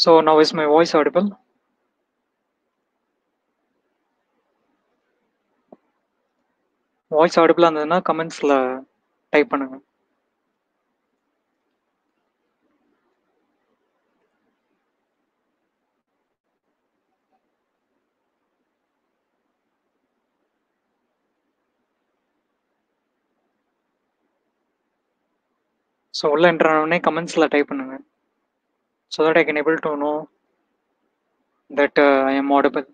So now is my voice audible? Voice ஆடிபிளாக இருந்ததுன்னா கமெண்ட்ஸில் டைப் பண்ணுங்க. ஸோ உள்ள என்ட்ரானே கமெண்ட்ஸில் டைப் பண்ணுங்க. So that I can able to know that I am audible.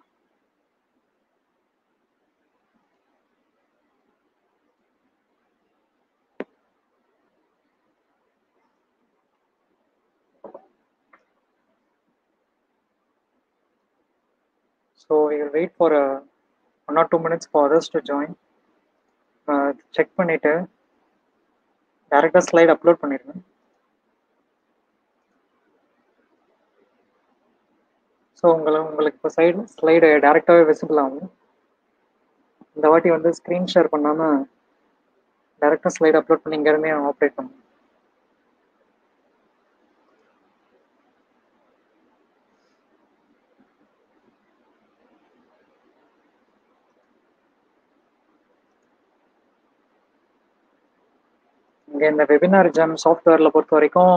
So we will wait for 1 or 2 minutes for others to join. Check பண்ணிவிட்டு டேரெக்டாக slide upload பண்ணிடுங்க. ஸோ உங்களுக்கு இப்போ ஸ்லைடு டேரெக்டாகவே விசிபிள் ஆகும். இந்த வாட்டி வந்து ஸ்க்ரீன் ஷேர் பண்ணாமல் டேரெக்டாக ஸ்லைடு அப்லோட் பண்ணி இங்கேருந்தே ஆப்ரேட் பண்ணுங்க. இங்கே இந்த வெபினார் ஜாம் சாஃப்ட்வேரில் பொறுத்த வரைக்கும்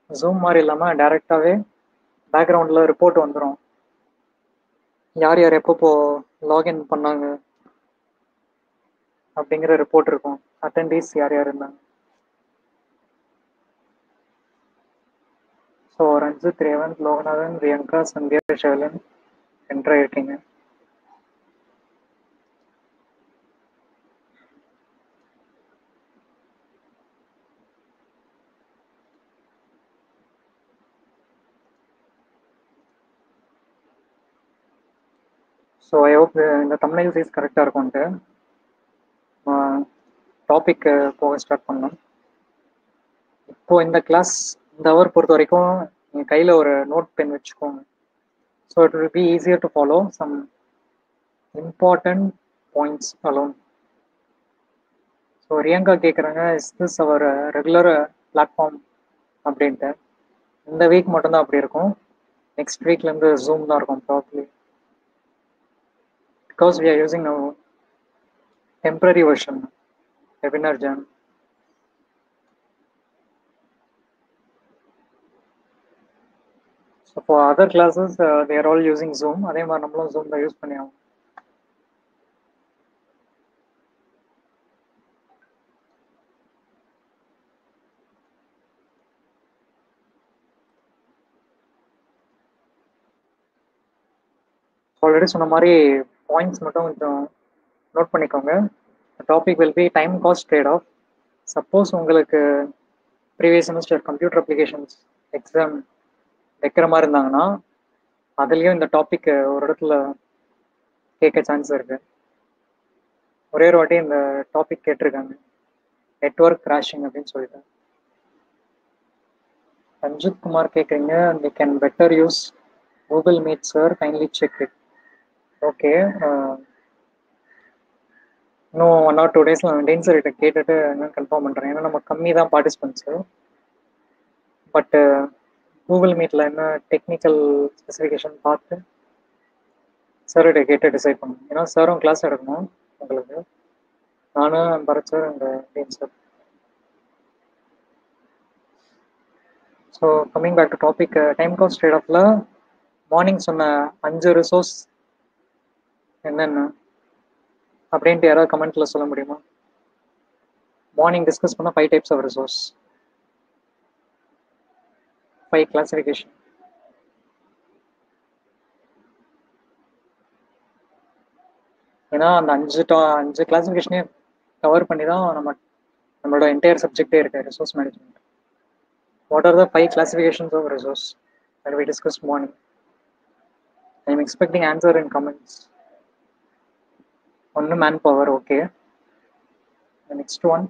ஜூம் மாதிரி இல்லாமல் டேரெக்டாகவே பேக்ரவுண்டில் ரிப்போர்ட் வந்துடும். யார் யார் எப்பப்போ லாகின் பண்ணாங்க அப்படிங்கிற ரிப்போர்ட் இருக்கும். அட்டெண்டீஸ் யார் யார் இருந்தாங்க. ஸோ ரஞ்சித், ரேவந்த், லோகநாதன், பிரியங்கா, சந்தியா, ஷேலன் என்ட்ரு ஆகிருக்கீங்க. ஸோ ஐ ஹோப் இந்த தமிழ் சைஸ் கரெக்டாக இருக்கும்ன்ட்டு டாபிக் போக ஸ்டார்ட் பண்ணோம். இப்போது இந்த கிளாஸ் இந்த ஹவர் பொறுத்த வரைக்கும் நீங்கள் கையில் ஒரு நோட் பென் வச்சுக்கோங்க. So it will be easier to follow some important points alone. So Riyanka கேட்குறாங்க, is this our regular platform அப்படின்ட்டு. இந்த வீக் மட்டும்தான் அப்படி இருக்கும். நெக்ஸ்ட் வீக்லேருந்து ஜூம் தான் இருக்கும் probably. Because we are using a temporary version, webinar jam. So for other classes, they are all using Zoom. அதே மாதிரி நம்மளும் Zoom தான் யூஸ் பண்ணி ஆகும். ஆல்ரெடி சொன்ன மாதிரி பாயிண்ட்ஸ் மட்டும் கொஞ்சம் நோட் பண்ணிக்கோங்க. Topic will be time cost trade off. Suppose உங்களுக்கு previous semester computer applications exam வைக்கிற மாதிரி இருந்தாங்கன்னா அதுலேயும் இந்த டாபிக் ஒரு இடத்துல கேட்க சான்ஸ் இருக்கு. ஒரே ஒரு வாட்டி இந்த டாபிக் கேட்டிருக்காங்க, நெட்வொர்க் கிராஷிங் அப்படின்னு சொல்லிட்டு. ரஞ்சித் குமார் கேட்குறீங்க, they can better use Google Meet sir, kindly check it. Okay, இன்னும் 1 or 2 days நான் டெயின் சார்கிட்ட கேட்டுட்டு என்னன்னு கன்ஃபார்ம் பண்ணுறேன். ஏன்னா நம்ம கம்மி தான் பார்ட்டிசிபென்ட்ஸு. பட்டு கூகுள் மீட்டில் என்ன டெக்னிக்கல் ஸ்பெசிஃபிகேஷன் பார்த்து சார்கிட்ட கேட்டு டிசைட் பண்ணணும். ஏன்னா சாரும் கிளாஸ் எடுக்கணும் உங்களுக்கு, நானும் பரத் சார் அந்த டெயின் sir. So coming back to topic, time cost trade ஆஃபில் மார்னிங் சொன்ன 5 ரிசோர்ஸ் என்னென்ன அப்படின்ட்டு யாராவது கமெண்ட்டில் சொல்ல முடியுமா? மார்னிங் டிஸ்கஸ் பண்ண 5 டைப்ஸ் ஆஃப் ரிசோர்ஸ், 5 கிளாசிஃபிகேஷன். ஏன்னா அந்த 5 கிளாசிஃபிகேஷனே கவர் பண்ணி தான் நம்மளோட என்டையர் சப்ஜெக்டே இருக்கு, resource management. What are the 5 classifications of resource that we discussed morning? I am expecting answer in comments. One manpower, okay. The next one,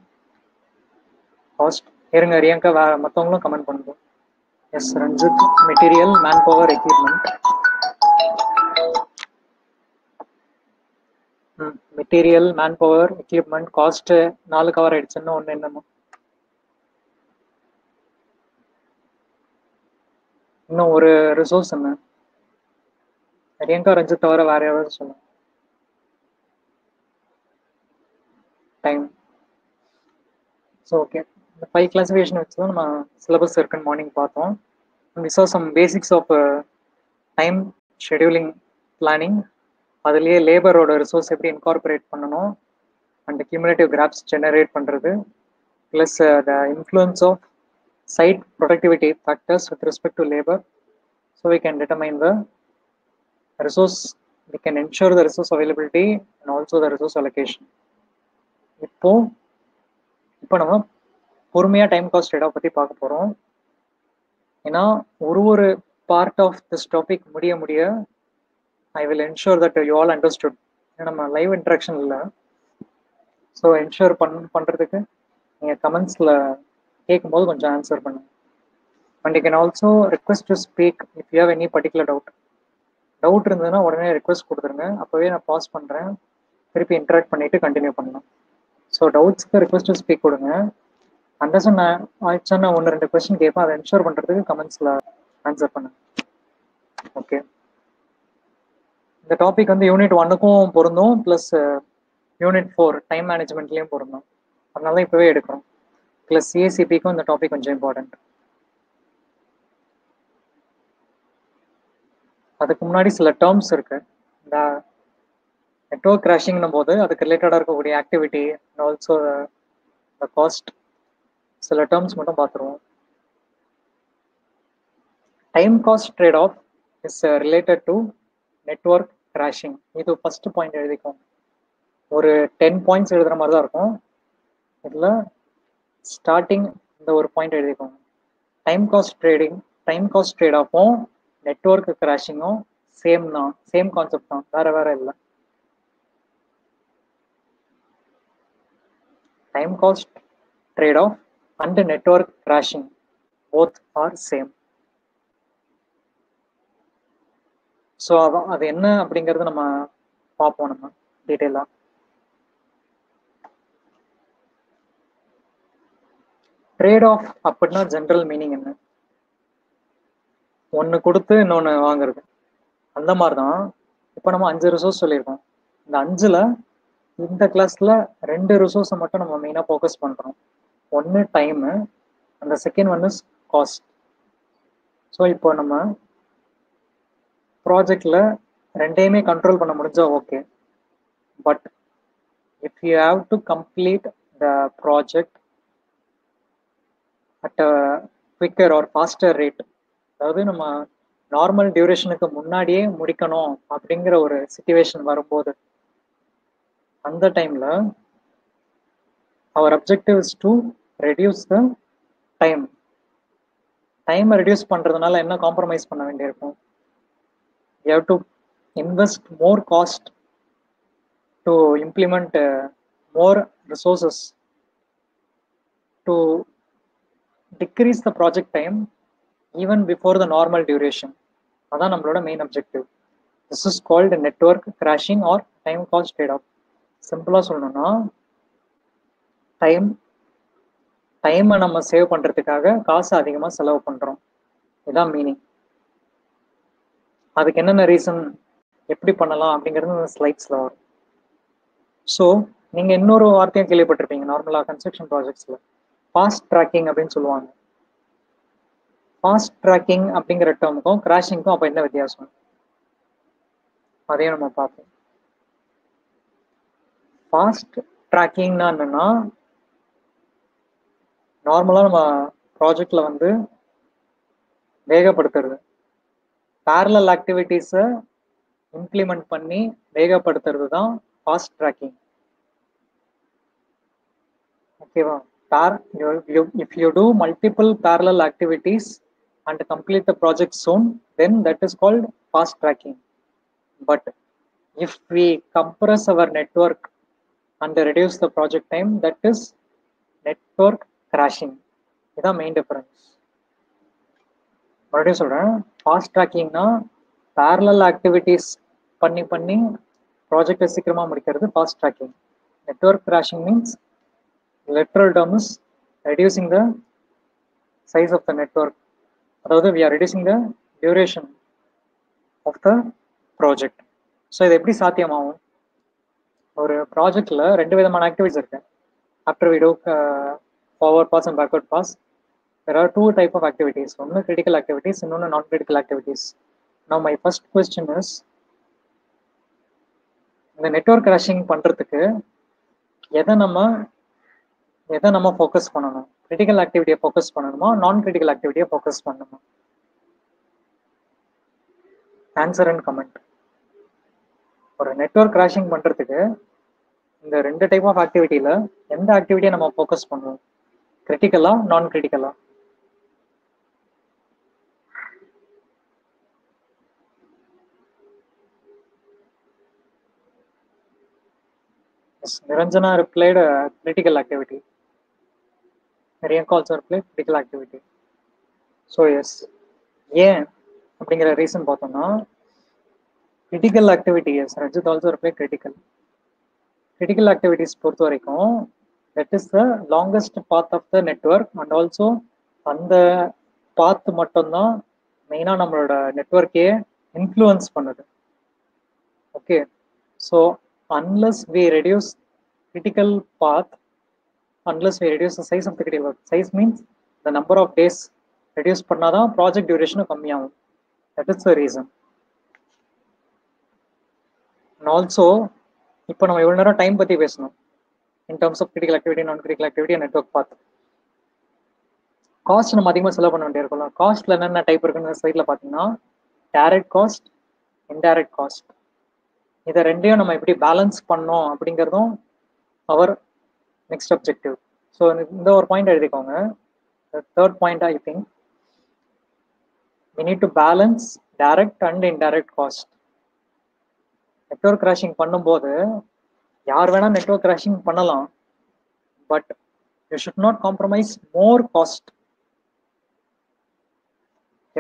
cost. Here Riyanka மத்தவங்களும் comment பண்ணுங்க. Yes, Ranjit, material, manpower, equipment. Material, manpower, equipment, cost 4 cover ஆயிடுச்சுன்னா ஒன்று என்னமோ இன்னும் ஒரு resource என்ன? பிரியங்கா ரஞ்சித் தவிர வேற யாராவது சொல்லுங்க. டைம். ஸோ ஓகே, இந்த 5 கிளாசிஃபிகேஷன் வச்சு தான் நம்ம சிலபஸ் இருக்குன்னு மார்னிங் பார்த்தோம். we saw some basics of time scheduling planning. அதுலேயே லேபரோட ரிசோர்ஸ் எப்படி இன்கார்பரேட் பண்ணணும் அண்ட் கியூமுலேட்டிவ் கிராஃப்ஸ் ஜெனரேட் பண்ணுறது, plus the influence of site productivity factors with respect to labor, so we can determine the resource, we can ensure the resource availability and also the resource allocation. இப்போ நம்ம பொறுமையாக time cost trade of பற்றி பார்க்க போகிறோம். ஏன்னா ஒரு part of this topic முடிய I will ensure that you all understood. ஏன்னா நம்ம லைவ் இன்ட்ராக்ஷன் இல்லை, ஸோ என்ஷூர் பண்ணுறதுக்கு நீங்கள் கமெண்ட்ஸில் கேட்கும்போது கொஞ்சம் ஆன்சர் பண்ணுங்க. And you can also request to speak if you have any particular doubt இருந்ததுன்னா உடனே ரிக்வெஸ்ட் கொடுத்துருங்க. அப்போவே நான் பாஸ் பண்ணுறேன், திருப்பி இன்ட்ராக்ட் பண்ணிவிட்டு கண்டினியூ பண்ணலாம். ஸோ டவுட்ஸ்க்கு ரிக்வெஸ்ட் டு ஸ்பீக் கொடுங்க. அண்டர்ஸ்டாண்ட் ஆயிடுச்சுன்னா 1-2 கொஸ்டின் கேட்பேன், அதை என்ஷூர் பண்ணுறதுக்கு கமெண்ட்ஸில் ஆன்சர் பண்ணுங்க. ஓகே, இந்த டாபிக் வந்து யூனிட் 1க்கும் பொருந்தும், ப்ளஸ் யூனிட் 4 டைம் மேனேஜ்மெண்ட்லேயும் பொருந்தும். அதனால தான் இப்போவே எடுக்கிறோம். ப்ளஸ் சிஎஸ்சிபிக்கும் இந்த டாபிக் கொஞ்சம் இம்பார்ட்டன்ட். அதுக்கு முன்னாடி சில டேர்ம்ஸ் இருக்கு. இந்த நெட்வொர்க் கிராஷிங்னும் போது அதுக்கு ரிலேட்டடாக இருக்கக்கூடிய activity and also the cost, சில டேர்ம்ஸ் மட்டும் பார்த்துருவோம். Time cost trade off is related to network crashing. இது ஃபர்ஸ்ட் பாயிண்ட் எழுதிக்கும். ஒரு 10 பாயிண்ட்ஸ் எழுதுற மாதிரி தான் இருக்கும். இதில் ஸ்டார்டிங் இந்த ஒரு பாயிண்ட் எழுதிக்கோங்க. டைம் காஸ்ட் ட்ரேட் ஆஃபும் நெட்வொர்க் கிராஷிங்கும் சேம் தான், சேம் கான்செப்ட் தான், வேற இல்லை. Time cost trade off and network crashing both are same. So அது என்ன அப்படிங்கிறது நம்ம பார்ப்போம் நம்ம டீட்டெயிலாக. ட்ரேட் ஆஃப் அப்படின்னா ஜென்ரல் மீனிங் என்ன? ஒன்று கொடுத்து இன்னொன்று வாங்குறது. அந்த மாதிரி தான் இப்போ நம்ம 5 ரிசோர்ஸ் சொல்லியிருக்கோம். இந்த 5ல் இந்த கிளாஸில் 2 ரிசோர்ஸை மட்டும் நம்ம மெயினாக ஃபோக்கஸ் பண்ணுறோம். ஒன்று டைமு, அந்த second one is cost. So இப்போ நம்ம ப்ராஜெக்டில் ரெண்டையுமே கண்ட்ரோல் பண்ண முடிஞ்சா okay, but if you have to complete the project at a quicker or faster rate, அதாவது நம்ம நார்மல் டியூரேஷனுக்கு முன்னாடியே முடிக்கணும் அப்படிங்கிற ஒரு சிச்சுவேஷன் வரும்போது, அந்த டைமில் our objective is to reduce the time. டைமை ரெடியூஸ் பண்ணுறதுனால என்ன காம்ப்ரமைஸ் பண்ண வேண்டியிருக்கும்? You have to invest more cost to implement more resources to decrease the project time even before the normal duration. அதான் நம்மளோட main objective. This is called network crashing or time cost trade off. சிம்பிளாக சொல்லணும்னா டைமை நம்ம save பண்ணுறதுக்காக காசு அதிகமாக செலவு பண்ணுறோம், இதுதான் மீனிங். அதுக்கு என்னென்ன ரீசன், எப்படி பண்ணலாம் அப்படிங்கிறது இந்த ஸ்லைட்ஸில் வரும். ஸோ நீங்கள் இன்னொரு வார்த்தையும் கேள்விப்பட்டிருப்பீங்க நார்மலாக கன்ஸ்ட்ரக்ஷன் ப்ராஜெக்ட்ஸில், ஃபாஸ்ட் ட்ராக்கிங் அப்படின்னு சொல்லுவாங்க. ஃபாஸ்ட் ட்ராக்கிங் அப்படிங்கிற டேர்முக்கும் கிராஷிங்க்கும் அப்போ என்ன வித்தியாசம், அதையும் நம்ம பார்ப்போம். ஃபாஸ்ட் ட்ராக்கிங்னா என்னன்னா, நார்மலாக நம்ம ப்ராஜெக்டில் வந்து வேகப்படுத்துறது, பேரலல் ஆக்டிவிட்டீஸை இம்ப்ளிமெண்ட் பண்ணி வேகப்படுத்துறது தான் ஃபாஸ்ட் ட்ராக்கிங். ஓகேவா? If you do multiple parallel activities and complete the project soon, then that is called fast tracking. But if we compress our network and reduce the project time, that is network crashing. இதுதான் main difference. மறுபடியும் சொல்கிறேன், fast ட்ராக்கிங்னா parallel activities பண்ணி ப்ராஜெக்டை சீக்கிரமாக முடிக்கிறது fast tracking. Network crashing means literal term is reducing the size of the network. அதாவது we are reducing the duration of the project. So இது எப்படி சாத்தியமாகும்? ஒரு ப்ராஜெக்ட்ல ரெண்டு விதமான ஆக்டிவிட்டிஸ் இருக்கு. After we do forward pass and backward pass, there are two type of activities. One critical activities and one non-critical activities. Now my first question is, இந்த network crashing பண்றதுக்கு எதை நம்ம ஃபோக்கஸ் பண்ணணும்? கிரிட்டிக்கல் ஆக்டிவிட்டியை ஃபோக்கஸ் பண்ணணுமா, நான் critical ஆக்டிவிட்டியை focus பண்ணணுமா? Answer and comment. ஒரு network crashing பண்றதுக்கு இந்த ரெண்டு டைப் ஆஃப் ஆக்டிவிட்டியில எந்த ஆக்டிவிட்டியை நம்ம ஃபோக்கஸ் பண்ணுவோம்? கிரிட்டிக்கலா, நான் கிரிட்டிக்கலா? Yes, Niranjana replied critical activity. Riyanka also replied critical activity. So yes, ஏன் அப்படிங்கிற ரீசன் பார்த்தோம்னா, critical activity, yes, Rajat also replied critical. Critical activities பொறுத்த வரைக்கும் that is the longest path of the network and also அந்த பாத் மட்டும்தான் மெயினாக நம்மளோட நெட்வொர்க்கே influence பண்ணுது. Okay, so unless we reduce critical path, unless we reduce the size of the critical path, size means the number of days reduce பண்ணாதான் project டியூரேஷனும் கம்மியாகும். That is the reason. And also இப்போ நம்ம எவ்வளோ நேரம் time பற்றி பேசணும் in terms of critical activity, non-critical activity and network path. Cost நம்ம அதிகமாக செலவு பண்ண வேண்டியிருக்கோம்ல. காஸ்ட்ல என்னென்ன டைப் இருக்குன்னு சைட்ல பார்த்தீங்கன்னா, டைரக்ட் காஸ்ட், இன்டைரக்ட் காஸ்ட். இதை ரெண்டையும் நம்ம எப்படி பேலன்ஸ் பண்ணோம் அப்படிங்கிறதும் அவர் நெக்ஸ்ட் அப்ஜெக்டிவ். ஸோ இந்த ஒரு பாயிண்ட் எழுதிக்கோங்க. Third point I think we need to balance direct and indirect cost. Network crashing பண்ணும்போது யார் வேணா நெட்வொர்க் கிராஷிங் பண்ணலாம், but you should not compromise more cost.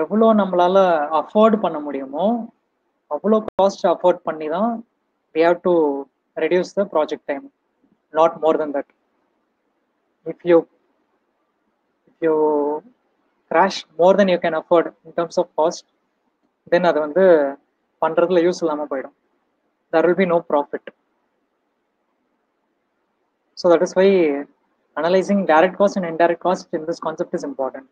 எவ்வளோ நம்மளால அஃபோர்ட் பண்ண முடியுமோ அவ்வளோ காஸ்ட் அஃபோர்ட் பண்ணி தான் we have to reduce the project time, not more than that. If you crash more than you can afford in terms of cost, then அது வந்து பண்றதுல யூஸ் இல்லாமல் போயிடும். There will be no profit. So that is why analyzing direct cost and indirect cost in this concept is important.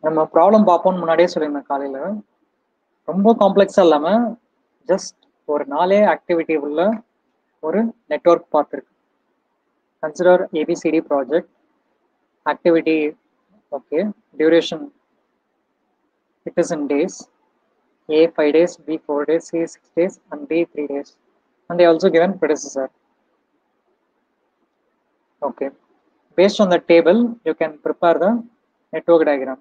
நம்ம problem பார்ப்போம்னு முன்னாடியே சொல்லியிருந்தேன் காலையில். ரொம்ப காம்ப்ளெக்ஸாக இல்லாமல் ஜஸ்ட் ஒரு 4 ஆக்டிவிட்டி உள்ள ஒரு நெட்வொர்க் பார்த்துருக்கு. Consider ABCD project. Activity okay, duration it is in days. A 5 days, B 4 days, C 6 days, and D 3 days. And they also given predecessor. Okay. Based on the table, you can prepare the network diagram.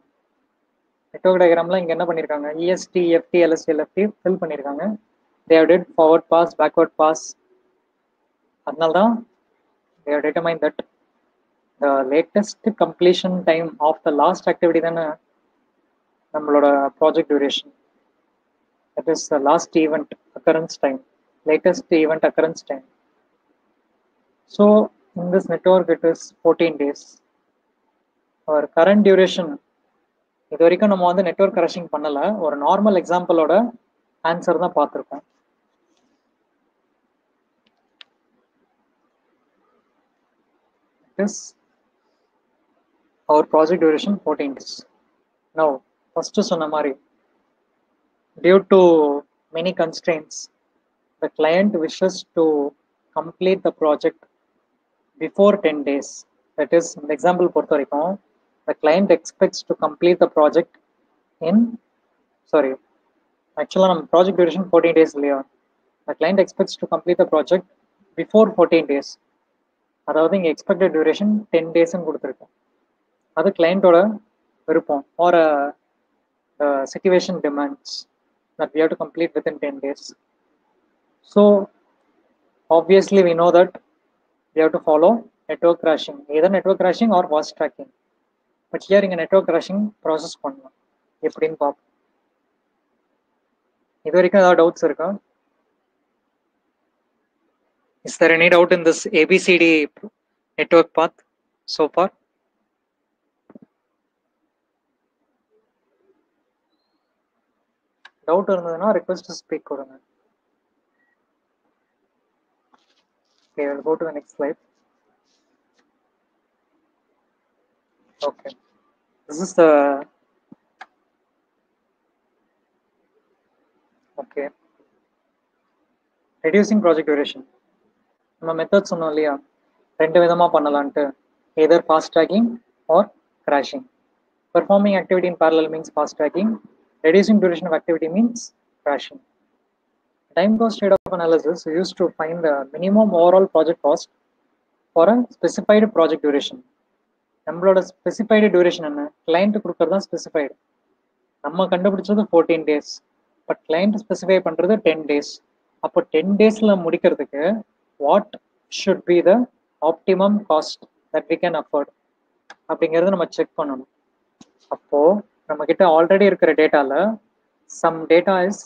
Network diagram la inga enna pannirukanga, EST, EFT, LST, LFT fill pannirukanga. They have did forward pass, backward pass. Adnalda they have determined that the latest completion time of the last activity than நம்மளோட project duration. That is the last event occurrence time, latest event occurrence time. So in this network it is 14 days. Our current duration, இது வரைக்கும் நம்ம வந்து network crashing பண்ணல, ஒரு normal எக்ஸாம்பிளோட answer தான் பார்த்துருக்கோம். It is our project duration 14 days. Now first சொன்ன மாதிரி, due to many constraints, the client wishes to complete the project before 10 days. That is, in the example பொறுத்த வரைக்கும், the client expects to complete the project in, sorry, actually நம்ம project duration 14 days இல்லையா, the client expects to complete the project before 14 days. அதாவது இங்கே expected duration 10 days கொடுத்துருக்கோம். அது கிளைண்டோட விருப்பம், or the situation demands that we have to complete within 10 days. So obviously we know that we have to follow network crashing, either network crashing or fast tracking. But here in a network crashing process பண்ணலாம் எப்படின்னு பார்ப்போம். இது வரைக்கும் ஏதாவது doubts இருக்கா? Is there any doubt in this ABCD network path so far? Doubt இருந்ததுன்னா request speak கொடுங்க. Okay, we'll go to the next slide. Okay, this is the okay reducing project duration. நம்ம மெத்தட் சொன்னோம் இல்லையா, ரெண்டு விதமா பண்ணலான்ட்டு, either fast tracking or crashing. Performing activity in parallel means fast tracking. Reducing duration of activity means crashing. Time cost trade-off analysis is used to find the minimum overall project cost for a specified project duration. நம்மளோட specified duration என்ன, client கொடுக்கறது தான் specified. நம்ம கண்டுபிடிச்சது 14 days, but client specify பண்ணுறது 10 days. அப்போ 10 daysல முடிக்கிறதுக்கு what should be the optimum cost that we can afford அப்படிங்கிறது நம்ம செக் பண்ணணும். அப்போது நம்மக்கிட்ட ஆல்ரெடி இருக்கிற டேட்டாவில் சம் டேட்டா இஸ்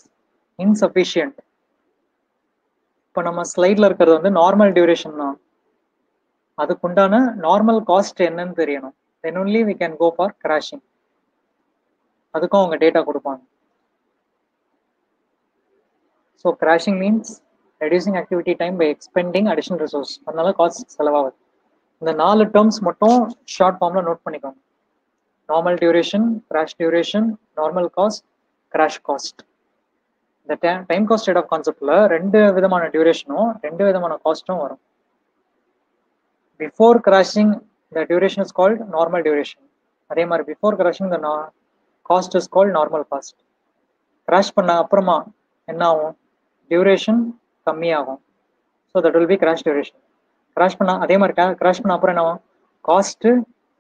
இன்சஃபிஷியன்ட். இப்போ நம்ம ஸ்லைடில் இருக்கிறது வந்து நார்மல் டியூரேஷன் தான், அதுக்குண்டான நார்மல் காஸ்ட் என்னன்னு தெரியணும். Then only we can go for crashing. அதுக்கும் அவங்க டேட்டா கொடுப்பாங்க. So crashing means reducing activity time by expending additional resource. அதனால காஸ்ட் செலவாகுது. இந்த 4 டேர்ம்ஸ் மட்டும் ஷார்ட் ஃபார்மில் நோட் பண்ணிக்கோங்க. Normal duration, crash duration, normal cost, crash cost. இந்த டைம் காஸ்ட் ரேட் ஆஃப் கான்செப்டில் 2 விதமான டியூரேஷனும் 2 விதமான காஸ்ட்டும் வரும். Before crashing, the duration is called normal duration. அதே மாதிரி before crashing, the cost is called normal cost. Crash பண்ண அப்புறமா என்ன ஆகும், duration கம்மியாகும். So that will be crash duration. Crash பண்ண அதே மாதிரி crash பண்ண அப்புறம் என்ன ஆகும், காஸ்ட்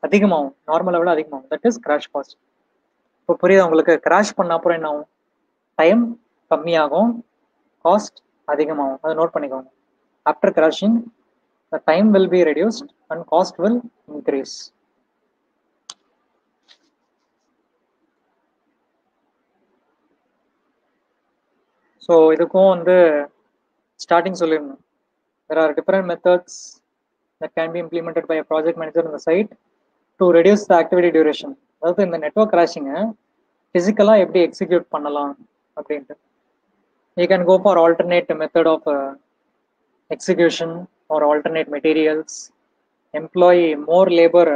அதிகமாகும், நார்மலை விட அதிகமாகும். That is crash cost. இப்போ புரியுது உங்களுக்கு? கிராஷ் பண்ண அப்புறம் என்ன ஆகும், டைம் கம்மியாகும், காஸ்ட் அதிகமாகும். அதை நோட் பண்ணிக்கோங்க. After crashing the time will be reduced and cost will increase. So இதுக்கும் வந்து starting சொல்லிருந்தோம், there are different methods that can be implemented by a project manager on the site to reduce the activity duration. அதாவது இந்த network கிராஷிங்கை ஃபிசிக்கலாக எப்படி execute பண்ணலாம் அப்படின்ட்டு. You can go for alternate method of execution or alternate materials, employ more labor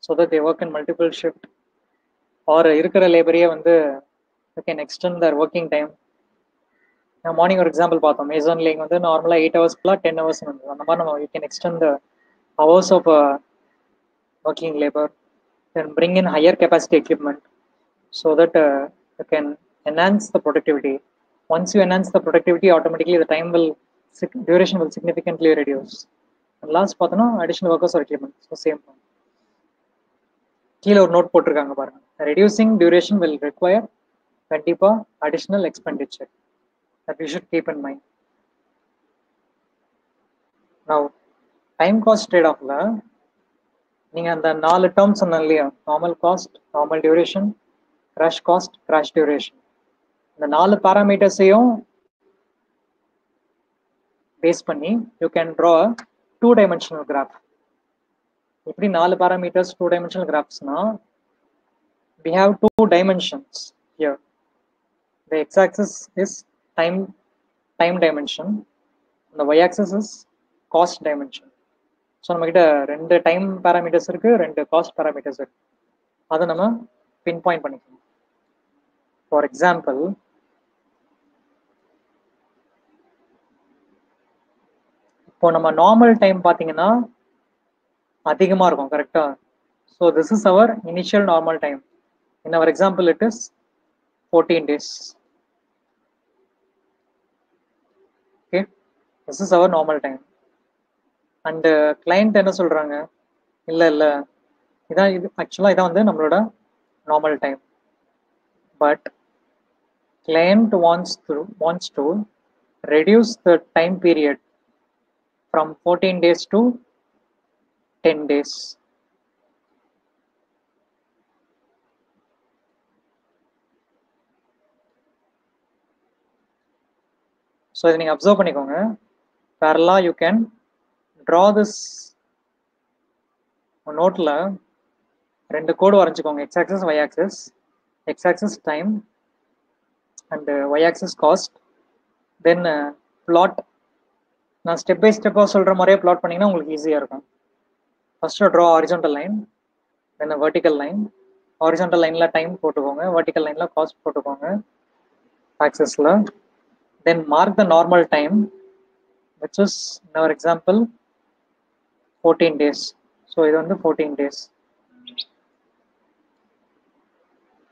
so that they work in multiple shift, or இருக்கிற லேபரையே வந்து you can extend their working time. Morning ஒரு example பார்த்தோம், Mason laying வந்து நார்மலாக 8 hours 10 hours வந்து அந்த மாதிரி நம்ம you can extend the hours of working labor, then bring in higher capacity equipment so that you can enhance the productivity. Once you enhance the productivity, automatically the duration will significantly reduce. And last பார்த்தோன்னா additional workers or equipment. So same. கீழே ஒரு note போட்டிருக்காங்க பாருங்க, reducing duration will require கண்டிப்பா additional expenditure that we should keep in mind. Now time cost trade offல நீங்க அந்த 4 terms சொன்னேன் இல்லையா, normal cost, normal duration, crash cost, crash duration, இந்த 4 பாராமீட்டர்ஸையும் பேஸ் பண்ணி you can draw 2-dimensional graph. எப்படி 4 parameters 2-dimensional graphsனா, we have 2 dimensions here. The x-axis is time dimension, and the y-axis is cost dimension. So நம்மக்கிட்ட 2 time parameters இருக்கு, 2 cost parameters இருக்கு. அதை நம்ம pinpoint பண்ணிக்கணும். For example, இப்போ நம்ம normal time பார்த்தீங்கன்னா அதிகமாக இருக்கும், கரெக்டா? So this is our initial normal time. In our example it is 14 days. Okay, this is our normal time. And client என்ன சொல்கிறாங்க, இல்லை இதான் இது ஆக்சுவலாக இதான் வந்து நம்மளோட normal time. But client wants to reduce the time period from 14 days to 10 days. So இதை நீங்கள் அப்சர்வ் பண்ணிக்கோங்க. parallel you can draw this நோட்டில் 2 கோடு வரைஞ்சிக்கோங்க, x-axis y-axis. x-axis time, and y-axis cost. Then plot. நான் ஸ்டெப் பை ஸ்டெப்பாக சொல்கிற மாதிரியே plot பண்ணிங்கன்னா உங்களுக்கு ஈஸியாக இருக்கும். First draw horizontal line, then vertical line. Horizontal லைனில் டைம் போட்டுக்கோங்க, வெர்டிக்கல் லைனில் காஸ்ட் போட்டுக்கோங்க ஆக்சஸில். Then mark the normal time, which is in our example 14 days. So இது வந்து 14 days.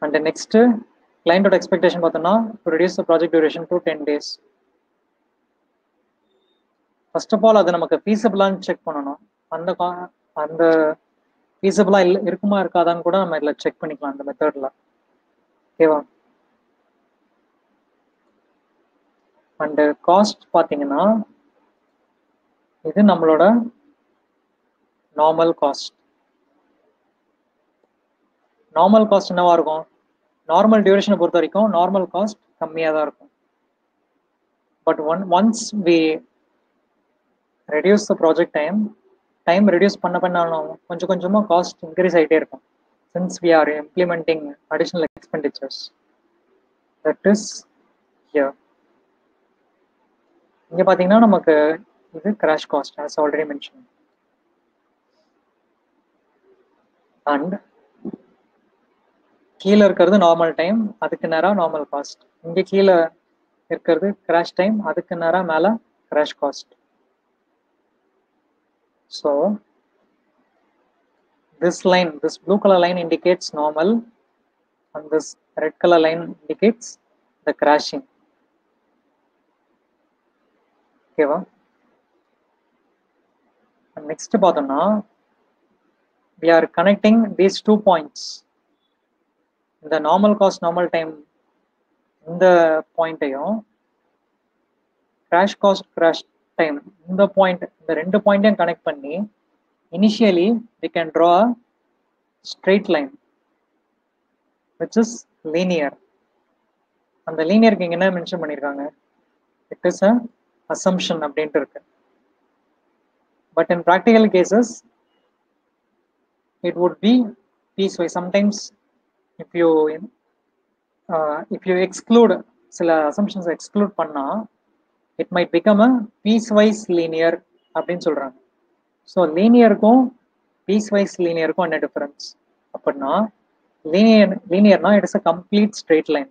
And next client expectation பார்த்தோம்னா to reduce the project duration to 10 days. First of all அது நமக்கு feasible-ஆன்னு செக் பண்ணணும். அந்த feasible-ஆ இருக்குமா இருக்காதான்னு கூட நம்ம இதில் செக் பண்ணிக்கலாம் அந்த மெத்தடில். ஓகேவா? அண்ட் காஸ்ட் பார்த்தீங்கன்னா இது நம்மளோட நார்மல் காஸ்ட். நார்மல் காஸ்ட் என்னவா இருக்கும்? நார்மல் டியூரேஷனை பொறுத்த வரைக்கும் நார்மல் காஸ்ட் கம்மியாக தான் இருக்கும். But once we reduce the project time reduce பண்ண கொஞ்சம் கொஞ்சமாக காஸ்ட் இன்க்ரீஸ் ஆகிட்டே இருக்கும். Since we are implementing additional expenditures. That is here. இங்கே பார்த்தீங்கன்னா நமக்கு இது crash cost as already mention. And கீழே இருக்கிறது நார்மல் டைம், அதுக்கு நேராக நார்மல் காஸ்ட். இங்கே கீழே இருக்கிறது கிராஷ் டைம், அதுக்கு நேராக மேலே crash cost. So this line, this blue color line indicates normal and this red color line indicates the crashing. Okay va? And next பார்த்தோம்னா we are connecting these 2 points. இந்த normal cost normal time இந்த பாயிண்ட்டையும் crash cost crash time இந்த point, இந்த ரெண்டு பாயிண்ட்டையும் connect பண்ணி initially we can draw a straight line which is linear. அந்த லீனியருக்கு இங்க என்ன மென்ஷன் பண்ணிருக்காங்க? It is a assumption அப்படின்ட்டு இருக்கு. But in practical cases it would be piecewise. Sometimes if you exclude சில assumptions exclude பண்ணா it might become a piecewise linear அப்படின்னு சொல்றாங்க. ஸோ லீனியருக்கும் பீஸ்வைஸ் லீனியருக்கும் என்ன டிஃபரன்ஸ் அப்படின்னா, லீனியர்னா it is a complete straight line.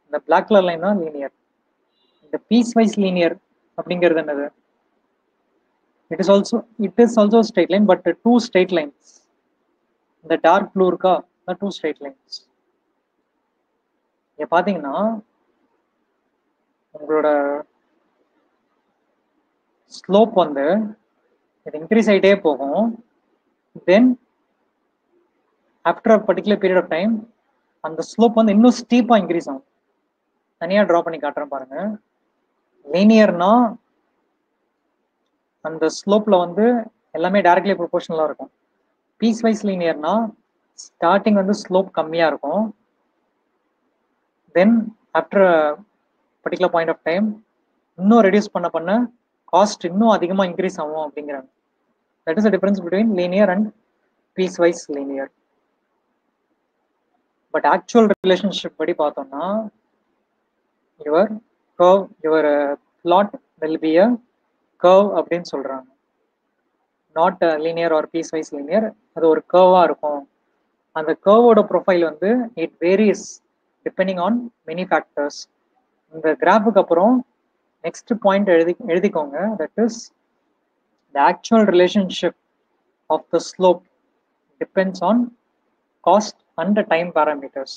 இந்த பிளாக் கலர் லைன் தான் linear. இந்த பீஸ்வைஸ் லீனியர் அப்படிங்கிறது என்னது? It is also straight line, but 2 straight lines. இந்த டார்க் ப்ளூ இருக்கா, 2 ஸ்ட்ரெயிட் லைன்ஸ். இங்க பாத்தீங்கன்னா உங்களோட ஸ்லோப் வந்து இது இன்க்ரீஸ் ஆகிட்டே போகும். Then after a particular period of time அந்த ஸ்லோப் வந்து இன்னும் ஸ்டீப்பாக இன்க்ரீஸ் ஆகும். தனியாக ட்ரா பண்ணி காட்டுறேன் பாருங்க. லீனியர்னா அந்த ஸ்லோப்ல வந்து எல்லாமே டைரக்ட்லி ப்ரொபோர்ஷனலாக இருக்கும். பீஸ் வைஸ் லீனியர்னா ஸ்டார்டிங் வந்து ஸ்லோப் கம்மியாக இருக்கும். Then after particular point of time இன்னும் ரெடியூஸ் பண்ண காஸ்ட் இன்னும் அதிகமாக இன்க்ரீஸ் ஆகும் அப்படிங்கிறாங்க. That is the difference between linear and piecewise linear. But actual relationship படி பார்த்தோம்னா your plot will be a curve அப்படின்னு சொல்றாங்க. Not linear or piecewise linear, அது ஒரு கர்வா இருக்கும். அந்த கர்வோட ப்ரொஃபைல் வந்து it varies depending on many factors. இந்த கிராஃபுக்கு அப்புறம் நெக்ஸ்ட் பாயிண்ட் எழுதிக்கோங்க. That is the actual relationship of the slope depends on cost and time parameters.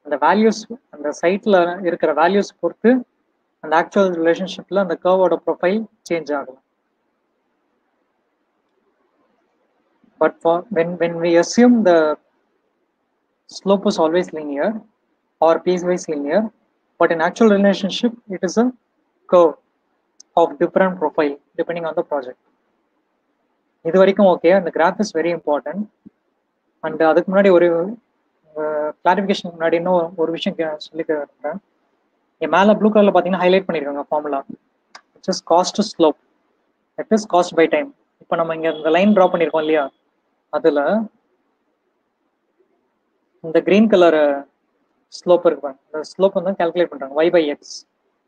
அந்த வேல்யூஸ், அந்த சைட்ல இருக்கிற வேல்யூஸ் பொறுத்து அந்த ஆக்சுவல் ரிலேஷன்ஷிப்ல அந்த கர்வோட ப்ரொஃபைல் சேஞ்ச் ஆகலாம். But when we assume the slope is always linear or piecewise linear, but in actual relationship it is a curve of different profile depending on the project. இது வரைக்கும் okay. அந்த graph is very important. And அதுக்கு முன்னாடி ஒரு clarification முன்னாடி இன்னும் ஒரு விஷயம் சொல்லிக்கிறேன். இங்கே மேலே ப்ளூ கலரில் பார்த்தீங்கன்னா ஹைலைட் பண்ணியிருக்காங்க formula, which is cost slope, that is cost by time. இப்போ நம்ம இங்கே இந்த லைன் ட்ரா பண்ணியிருக்கோம் இல்லையா, அதில் இந்த கிரீன் கலர் ஸ்லோப் இருக்கு பாருங்க, இந்த ஸ்லோப் வந்து கால்குலேட் பண்றாங்க y by x.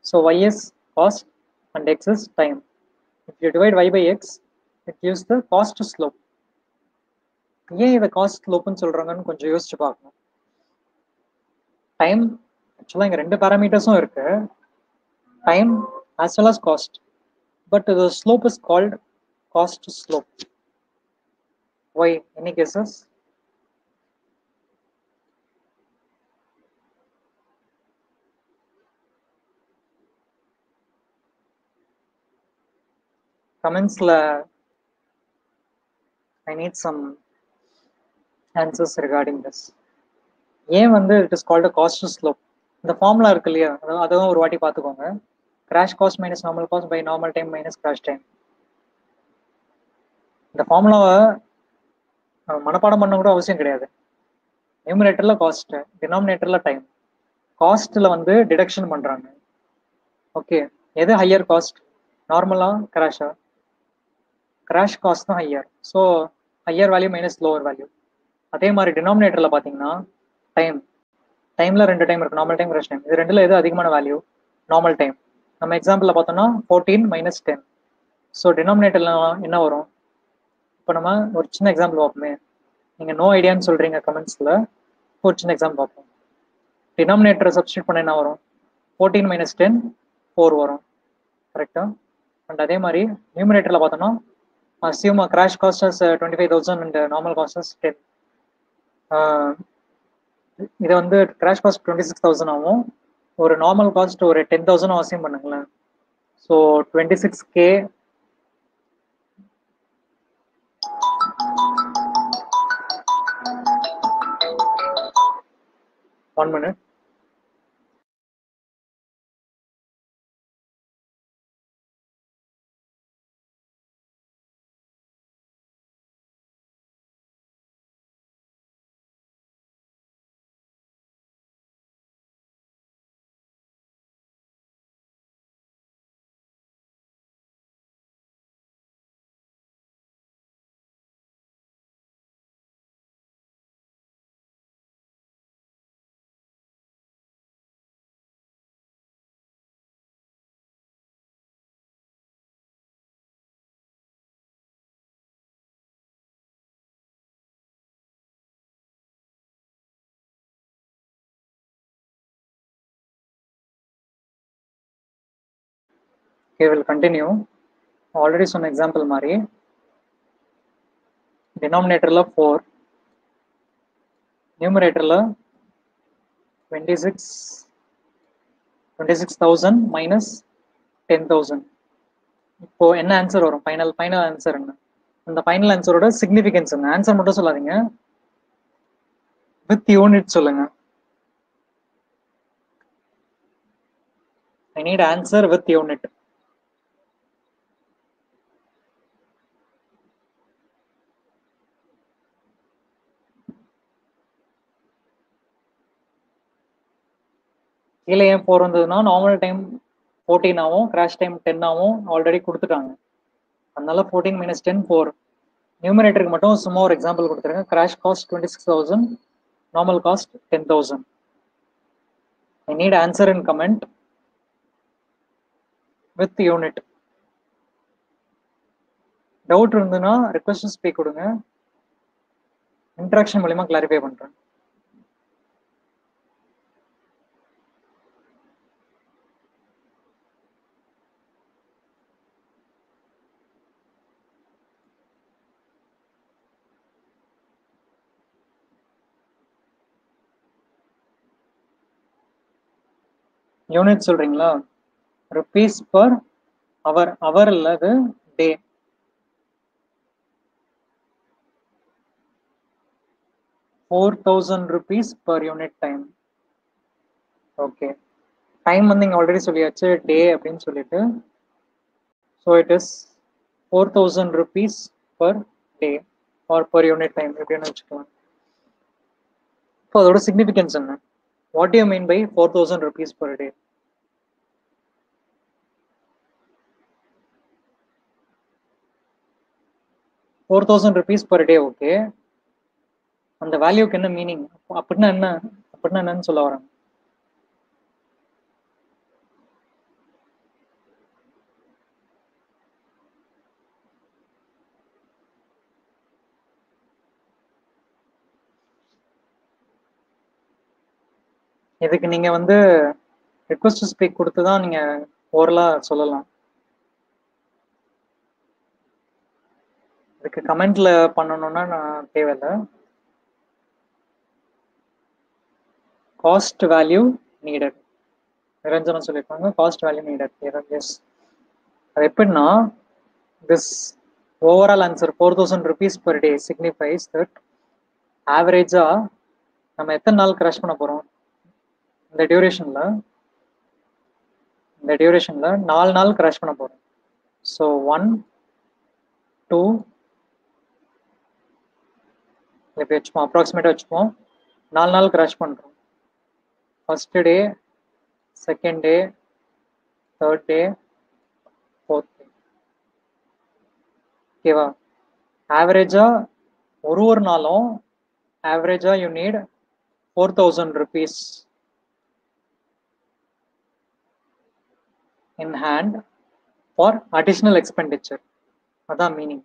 So y is cost and x is time. If you divide y by x, it gives the cost slope. ஏன் இதை காஸ்ட் ஸ்லோப்னு சொல்றாங்கன்னு கொஞ்சம் யோசிச்சு பார்க்கணும். டைம் ஆக்சுவலாக இங்கே ரெண்டு பேராமீட்டர்ஸும் இருக்கு, time as well as cost, but the slope is called cost slope. Why? Any guesses? Comments-ல I need some answers regarding this. ஏன் வந்து it is called a cost slope? இந்த ஃபார்முலா இருக்கு இல்லையா, அதுவும் ஒரு வாட்டி பார்த்துக்கோங்க. Crash cost minus normal cost by normal time minus crash time. இந்த ஃபார்முலாவை மனப்பாடம் பண்ண கூட அவசியம் கிடையாது. நியூமரேட்டர்ல காஸ்ட், டினாமினேட்டர்ல டைம். காஸ்ட்ல வந்து டிடக்ஷன் பண்றாங்க. ஓகே, எது ஹையர் காஸ்ட், நார்மலா கிராஷா? கிராஷ் காஸ்ட் தான் higher. So higher value minus lower value. அதே மாதிரி டினாமினேட்டர்ல பார்த்தீங்கன்னா டைம், டைம்ல ரெண்டு டைம் இருக்கு, நார்மல் டைம் கிராஷ் டைம். இது ரெண்டுல எது அதிகமான வேல்யூ? Normal time. நம்ம எக்ஸாம்பிளில் பார்த்தோம்னா 14 மைனஸ் 10. ஸோ டினாமினேட்டர்ல என்ன வரும்? இப்போ நம்ம ஒரு சின்ன எக்ஸாம்பிள் பார்ப்போமே. நீங்கள் நோ ஐடியான்னு சொல்றீங்க கமெண்ட்ஸில், ஒரு சின்ன எக்ஸாம்பிள் பார்ப்போம். டினாமினேட்டரை சப்ஸ்டியூட் பண்ண என்ன வரும்? 14 மைனஸ் 10 4 வரும், கரெக்டா? அண்ட் அதே மாதிரி நியூமரேட்டரில் பார்த்தோம்னா assume a crash cost as 25,000 and normal cost as 10. இது வந்து கிராஷ் காஸ்ட் 26,000 ஆகும், ஒரு நார்மல் காஸ்ட் ஒரு 10,000 அசியூம் பண்ணுங்களேன். So 26K one minute. Okay, we'll continue. Already சொன்ன எக்ஸாம்பிள் மாதிரி டினாமினேட்டரில் 4, நியூமரேட்டரில் 26,000 மைனஸ் 10,000. இப்போ என்ன ஆன்சர் வரும்? ஃபைனல் ஆன்சர் என்ன? அந்த ஃபைனல் ஆன்சரோட சிக்னிஃபிகன்ஸ் என்ன? ஆன்சர் மட்டும் சொல்லாதீங்க, வித் யூனிட் சொல்லுங்க. I need answer with unit. கீழே ஏன் 4 வந்ததுன்னா நார்மல் டைம் 14 ஆகும், கிராஷ் டைம் 10 ஆகும், ஆல்ரெடி கொடுத்துட்டாங்க. அதனால 14 மைனஸ் 10 4. நியூமரேட்டருக்கு மட்டும் சும்மா ஒரு எக்ஸாம்பிள் கொடுத்துருங்க. Crash cost 26,000, normal cost 10,000. I need answer in comment with unit. Doubt இருந்ததுன்னா ரெக்வெஸ்ட் ஸ்பீக் கொடுங்க, இன்ட்ராக்ஷன் மூலமா கிளாரிஃபை பண்றேன். யூனிட் சொல்றீங்களா? ருபீஸ் பர் அவர், அவர் இல்லது டே. ₹4,000 per unit time. Okay, time வந்து இங்கே ஆல்ரெடி சொல்லியாச்சு, டே அப்படின்னு சொல்லிட்டு. So it is ₹4,000 per day or per unit time எப்படின்னு வச்சுக்கலாம். இப்போ அதோட சிக்னிஃபிகன்ஸ் என்ன? What you mean by ₹4,000 per day? ₹4,000 per day. Okay, அந்த வேல்யூக்கு என்ன மீனிங்? அப்படின்னா என்னன்னு சொல்ல வரேன். இதுக்கு நீங்க வந்து ரிக்வெஸ்ட் ஸ்பீக் கொடுத்து தான் நீங்க ஓரலா சொல்லலாம். இதுக்கு கமெண்ட்ல பண்ணணும்னா நான் தேவையில்லை. காஸ்ட் வேல்யூ நீடட் நிரஞ்சனம் சொல்லியிருக்காங்க. Cost value needed. எஸ், அது எப்படின்னா this overall answer 4000 rupees per day signifies that ஆவரேஜா நம்ம எத்தனை நாள் கிராஷ் பண்ண போறோம் இந்த டியூரேஷன்ல 4 நாள் கிராஷ் பண்ண போறோம். ஸோ 1 2 எப்படி வச்சுப்போம், அப்ராக்சிமேட்டா வச்சுப்போம். 4 நாள் கிராஷ் பண்றோம். First day, second day, third day, fourth day. ஓகேவா? ஆவரேஜா ஒரு நாளும் ஆவரேஜா you need 4000 rupees in hand for additional expenditure. அதான் மீனிங்.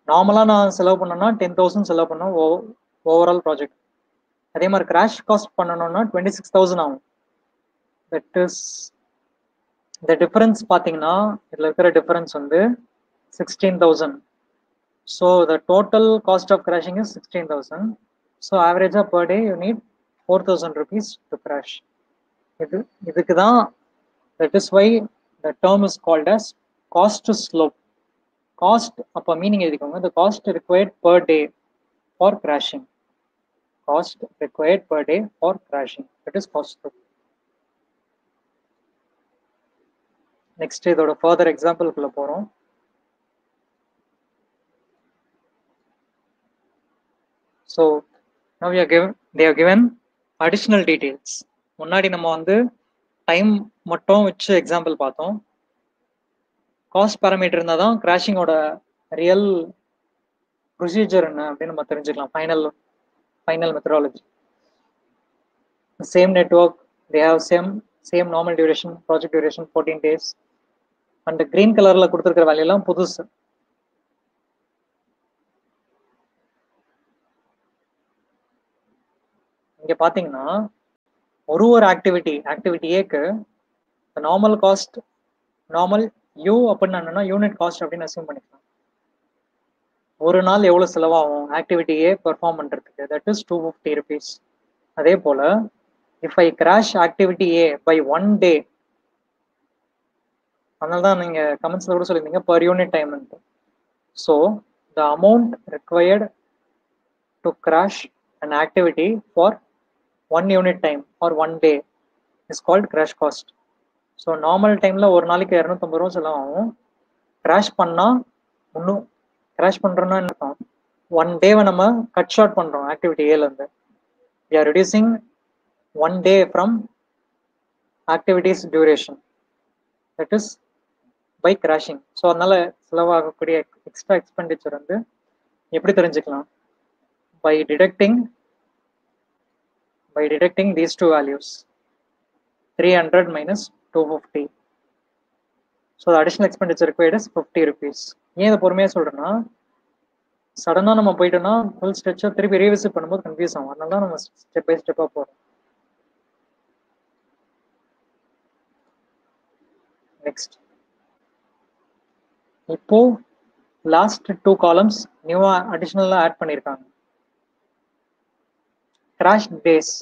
நார்மலா நான் செலவு பண்ணேன்னா 10,000 செலவு பண்ண ஓவரால் ப்ராஜெக்ட். அதே மாதிரி கிராஷ் காஸ்ட் பண்ணணும்னா 26,000 ஆகும். தட் இஸ் இந்த டிஃபரன்ஸ் பார்த்தீங்கன்னா இதில் இருக்கிற டிஃபரன்ஸ் வந்து 16,000. So the total cost of crashing is 16,000. So ஆவரேஜா per day you need 4,000 rupees to crash. இதுக்கு தான் that is why the term is called as cost slope. Cost அப்போ மீனிங் எழுதிக்கோங்க. The cost required per day for crashing. Cost required per day for crashing, that is cost slope. Next இதோட further எக்ஸாம்பிள்குள்ள போறோம். So now they are given additional details. முன்னாடி நம்ம வந்து time மட்டும் வச்சு எக்ஸாம்பிள் பார்த்தோம். காஸ்ட் பேராமீட்டர் இருந்தால் தான் கிராஷிங்கோட ரியல் ப்ரொசீஜர் என்ன அப்படின்னு நம்ம தெரிஞ்சுக்கலாம். Final methodology. Same network, they have same normal duration, project duration 14 days. And green கலர்ல கொடுத்துருக்கிற வேல்யூலாம் புதுசு. இங்க பாத்தீங்கன்னா ஒரு ஆக்டிவிட்டி ஏக்கு நார்மல் காஸ்ட், நார்மல் யூ அப்படின்னு என்னன்னா யூனிட் காஸ்ட் அப்படின்னு அசியூம் பண்ணிக்கலாம். ஒரு நாள் எவ்வளவு செலவாகும் ஆக்டிவிட்டி ஏ பெர்ஃபார்ம் பண்றதுக்கு, தட் இஸ் 250 rupees. அதே போல if I crash activity A by 1 day, அதனால தான் நீங்க கமெண்ட்ஸ்ல கூட சொல்லியிருந்தீங்க per unit time. So the amount required to crash an activity for 1 unit time or 1 day is called crash cost. So normal டைம்ல ஒரு நாளைக்கு 250 ரூபா செலவாகும். கிராஷ் பண்ணா இன்னும் கிராஷ் பண்றோம்னா என்ன, 1 டேவை நம்ம கட் ஷார்ட் பண்றோம் ஆக்டிவிட்டி ஏல இருந்து. we are reducing 1 day from activities duration, that is by crashing. So அதனால செலவாகக்கூடிய எக்ஸ்ட்ரா எக்ஸ்பெண்டிச்சர் வந்து எப்படி தெரிஞ்சுக்கலாம், by deducting these two values, 300 minus 250. So the additional expenditure required is 50 rupees. ஏன் இதை பொறுமையாக சொல்றேன்னா, சடனா நம்ம போயிட்டோம்னா ஃபுல் ஸ்ட்ரெச்சை திருப்பி ரீவிசிட் பண்ணும்போது கன்ஃபியூஸ் ஆகும். அதனால தான் நம்ம ஸ்டெப் பை ஸ்டெப்பாக போகிறோம். நெக்ஸ்ட், இப்போ லாஸ்ட் 2 காலம்ஸ் நியூவா அடிஷ்னலாக ஆட் பண்ணியிருக்காங்க. Crash days.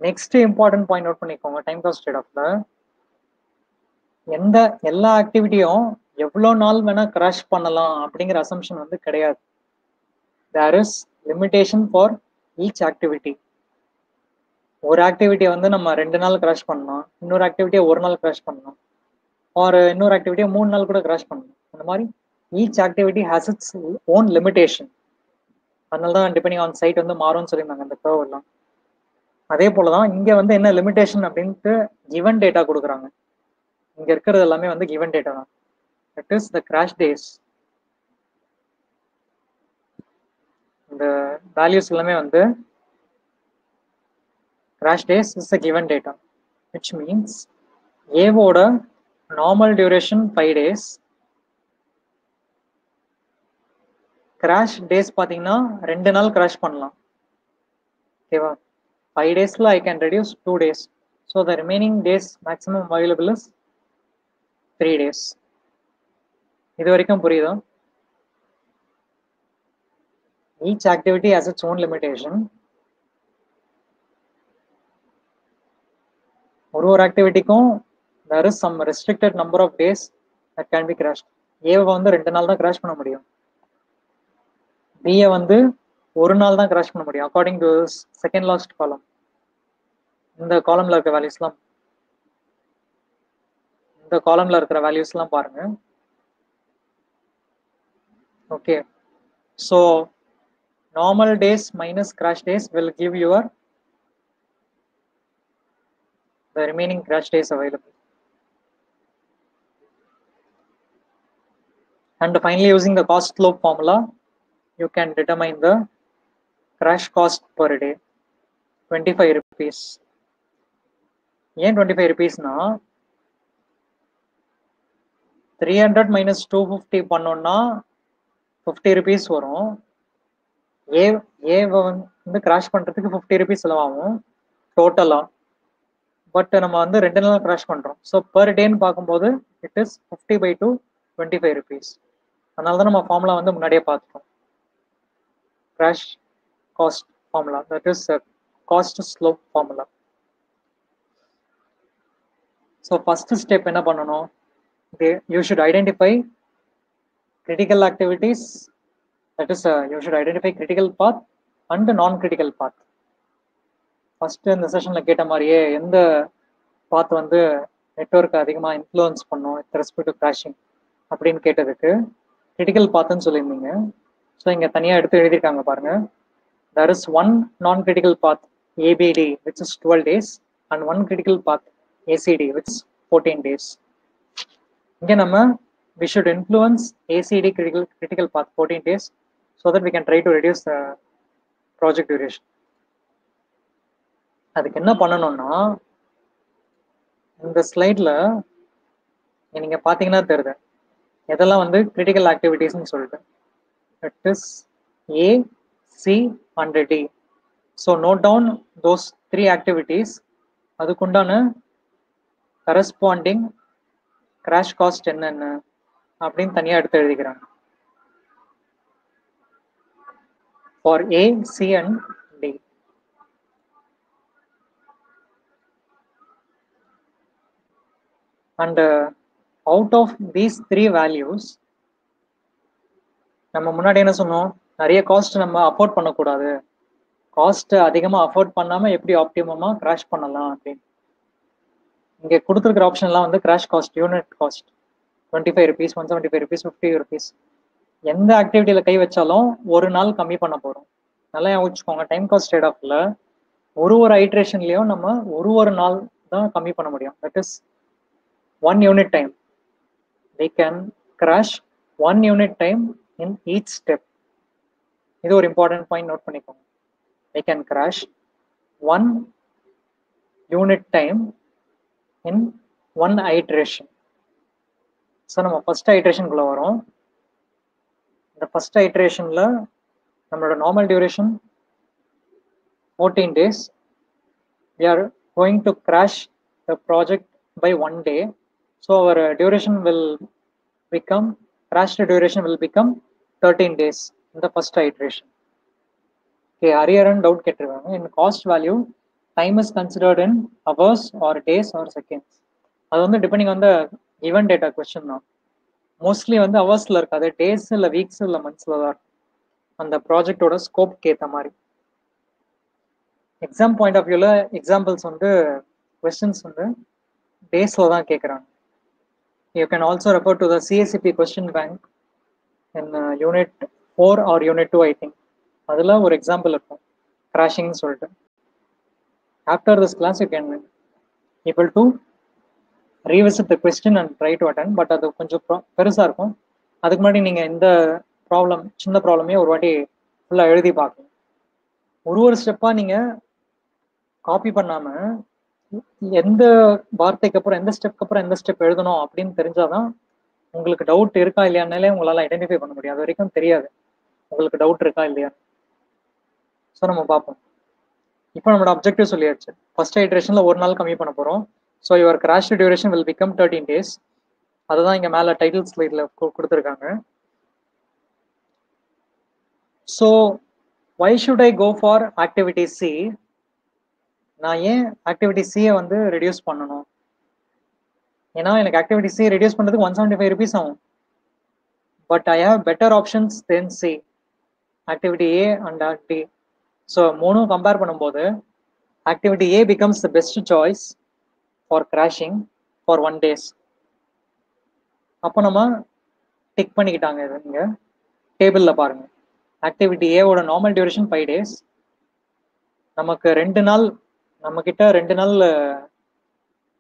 Next important point note பண்ணிக்கோங்க. டைம் காஸ்ட் ட்ரேட் ஆஃப்ல எல்லா ஆக்டிவிட்டியும் எவ்வளோ நாள் வேணா கிராஷ் பண்ணலாம் அப்படிங்கிற அசம்ஷன் வந்து கிடையாது. There is limitation for each activity. ஒரு ஆக்டிவிட்டியை வந்து நம்ம 2 நாள் கிராஷ் பண்ணலாம், இன்னொரு ஆக்டிவிட்டியை 1 நாள் கிராஷ் பண்ணலாம், ஒரு இன்னொரு ஆக்டிவிட்டியை 3 நாள் கூட கிராஷ் பண்ணலாம். அந்த மாதிரி each activity has its own limitation. அதனால தான் டிபெண்டிங் ஆன் சைட் வந்து மாறும்னு சொல்லியிருந்தாங்க அந்த கர்வ் எல்லாம். அதே போலதான் இங்க வந்து என்ன லிமிடேஷன் அப்படின்ட்டு கிவன் டேட்டா கொடுக்குறாங்க. இங்க இருக்கிறது எல்லாமே வந்து கிவன் டேட்டா தான். That is the crash days. இந்த வேல்யூஸ் எல்லாமே வந்து crash days is a given data, which means ஏவோட normal duration 5 days, crash days பார்த்தீங்கன்னா 2 நாள் கிராஷ் பண்ணலாம். ஓகேவா? 5 daysல I can reduce 2 days. So the remaining days maximum available is 3 days. இது வரைக்கும் புரியுதா? Each activity has its own limitation. ஒரு ஆக்டிவிட்டிக்கும் there is some restricted number of days that can be crashed. A வந்து 2 நாள் தான் crash பண்ண முடியும். B வந்து ஒரு நாள் தான் கிராஷ் பண்ண முடியும் according to second last column. இந்த காலம்ல இருக்க வேல்யூஸ்லாம் பாருங்க. Okay, so normal days minus crash days will give your the remaining crash days available. And finally, using the cost slope formula, you can determine the crash cost per day, 25 rupees. ஏன் 25 rupees na 300 minus 250 பண்ணோம்னா 50 rupees வரும். ஏ வந்து crash பண்றதுக்கு 50 rupees செலவாகும் டோட்டலா. But நம்ம வந்து 2 நாள் கிராஷ் பண்றோம். ஸோ பர் டேன்னு பார்க்கும்போது இட் இஸ் 50/2 25 rupees. அதனால தான் நம்ம ஃபார்முலா வந்து முன்னாடியே பார்த்துட்டோம். Crash cost formula, that is cost slope formula. So first step என்ன பண்ணணும்? You should identify critical activities. That is, you should identify critical path and non-critical path. First இந்த செஷன்ல கேட்ட மாதிரியே எந்த பாத் வந்து நெட்வொர்க் அதிகமா இன்ஃப்ளூயன்ஸ் பண்ணும் வித் ரெஸ்பெக்ட் டு கிராஷிங் அப்படின்னு கேட்டதுக்கு கிரிட்டிக்கல் பாத்னு சொல்லியிருந்தீங்க. ஸோ இங்க தனியா எடுத்து எழுதியிருக்காங்க பாருங்க. there is one non-critical path ABD which is 12 days and one critical path ACD which is 14 days. இங்க நம்ம we should influence ACD critical path 14 days so that we can try to reduce the project duration. அதுக்கு என்ன பண்ணணும்னா இந்த ஸ்லைட்ல நீங்க பாத்தீங்கன்னா தெரியுது எதெல்லாம் வந்து கிரிட்டிக்கல் ஆக்டிவிட்டிஸ்னு சொல்லிட்டு. It is A, C and D. So note down those 3 activities. அதுக்குண்டான கரஸ்பாண்டிங் கிராஷ் காஸ்ட் என்னென்ன அப்படின்னு தனியாக எடுத்து எழுதிக்கிறாங்க for A, C and D. And out of these 3 values, நம்ம முன்னாடி என்ன சொன்னோம்? நிறைய காஸ்ட் நம்ம அஃபோர்ட் பண்ணக்கூடாது. காஸ்ட் அதிகமாக அஃபோர்ட் பண்ணாமல் எப்படி ஆப்டிமமாக கிராஷ் பண்ணலாம் அப்படின்னு. இங்கே கொடுத்துருக்கிற ஆப்ஷன்லாம் வந்து crash cost, unit cost 25 rupees, 175 rupees, 50 rupees. எந்த ஆக்டிவிட்டியில் கை வச்சாலும் ஒரு நாள் கம்மி பண்ண போகிறோம். நல்லா யோசிச்சுக்கோங்க. டைம் காஸ்ட் ட்ரேட் ஆஃப்ல ஒரு ஐட்ரேஷன்லையும் நம்ம ஒரு நாள் தான் கம்மி பண்ண முடியும். That is 1 unit time. We can crash 1 unit time in each step. இது ஒரு important point note பண்ணிக்கோங்க. We can crash 1 unit time in 1 iteration. So நம்ம ஃபர்ஸ்ட் ஐட்ரேஷனுக்குள்ள வரோம். இந்த ஃபர்ஸ்ட் ஐட்ரேஷன்ல நம்மளோட normal duration 14 days. We are going to crash the project by 1 day. So our duration will become, crashed duration will become 13 days in the first iteration. Okay, Ariyaran doubt கேட்டிருக்காங்க. In cost value, time is considered in hours or days or seconds. அது வந்து depending on the given data question தான். Mostly வந்து ஹவர்ஸ்ல இருக்காது, days இல்லை weeks இல்லை மந்த்ஸ்ல தான் இருக்கும். அந்த ப்ராஜெக்டோட ஸ்கோப்க்கு ஏற்ற மாதிரி. எக்ஸாம் பாயிண்ட் ஆஃப் வியூல எக்ஸாம்பிள்ஸ் வந்து கொஸ்டின்ஸ் வந்து டேஸ்ல தான் கேட்குறாங்க. You can also refer to the CSCP question bank in unit 4 or unit 2, I think. அதில் ஒரு எக்ஸாம்பிள் இருக்கும் கிராஷிங்னு சொல்லிட்டு. After this class you can able to revisit the question and try to attend. பட் அது கொஞ்சம் பெருசாக இருக்கும். அதுக்கு முன்னாடி நீங்கள் இந்த ப்ராப்ளம், சின்ன ப்ராப்ளமே ஒரு வாட்டி ஃபுல்லாக எழுதி பார்க்கணும். ஒரு ஸ்டெப்பாக நீங்கள் காப்பி பண்ணாமல் எந்த வார்த்தைக்கு அப்புறம் எந்த ஸ்டெப்க்கு அப்புறம் எந்த ஸ்டெப் எழுதணும் அப்படின்னு தெரிஞ்சாதான் உங்களுக்கு டவுட் இருக்கா இல்லையானாலே உங்களால் ஐடென்டிஃபை பண்ண முடியும். அது வரைக்கும் தெரியாது உங்களுக்கு டவுட் இருக்கா இல்லையா. ஸோ நம்ம பார்ப்போம். இப்போ நம்மளோட அப்ஜெக்டிவ் சொல்லியாச்சு. ஃபர்ஸ்ட் ஐட்ரேஷன்ல ஒரு நாள் கம்மி பண்ண போறோம். So your crash duration will become 13 days. அதுதான் இங்க மேல டைட்டில் ஸ்லைட்ல கொடுத்துருக்காங்க. So why should I go for activity C? நான் ஏன் ஆக்டிவிட்டி சியை வந்து ரெடியூஸ் பண்ணணும்? ஏன்னா எனக்கு ஆக்டிவிட்டி சி ரெடியூஸ் பண்ணுறதுக்கு 175 rupees ஆகும். But I have better options then C, activity A and D. So மூணும் கம்பேர் பண்ணும்போது activity A becomes the best choice for crashing for 1 days. அப்போ நம்ம டிக் பண்ணிக்கிட்டாங்க. இது இங்கே டேபிளில் பாருங்கள். ஆக்டிவிட்டி ஏவோட நார்மல் டியூரேஷன் 5 days. நமக்கு 2 நாள், நம்மக்கிட்ட 2 நாள்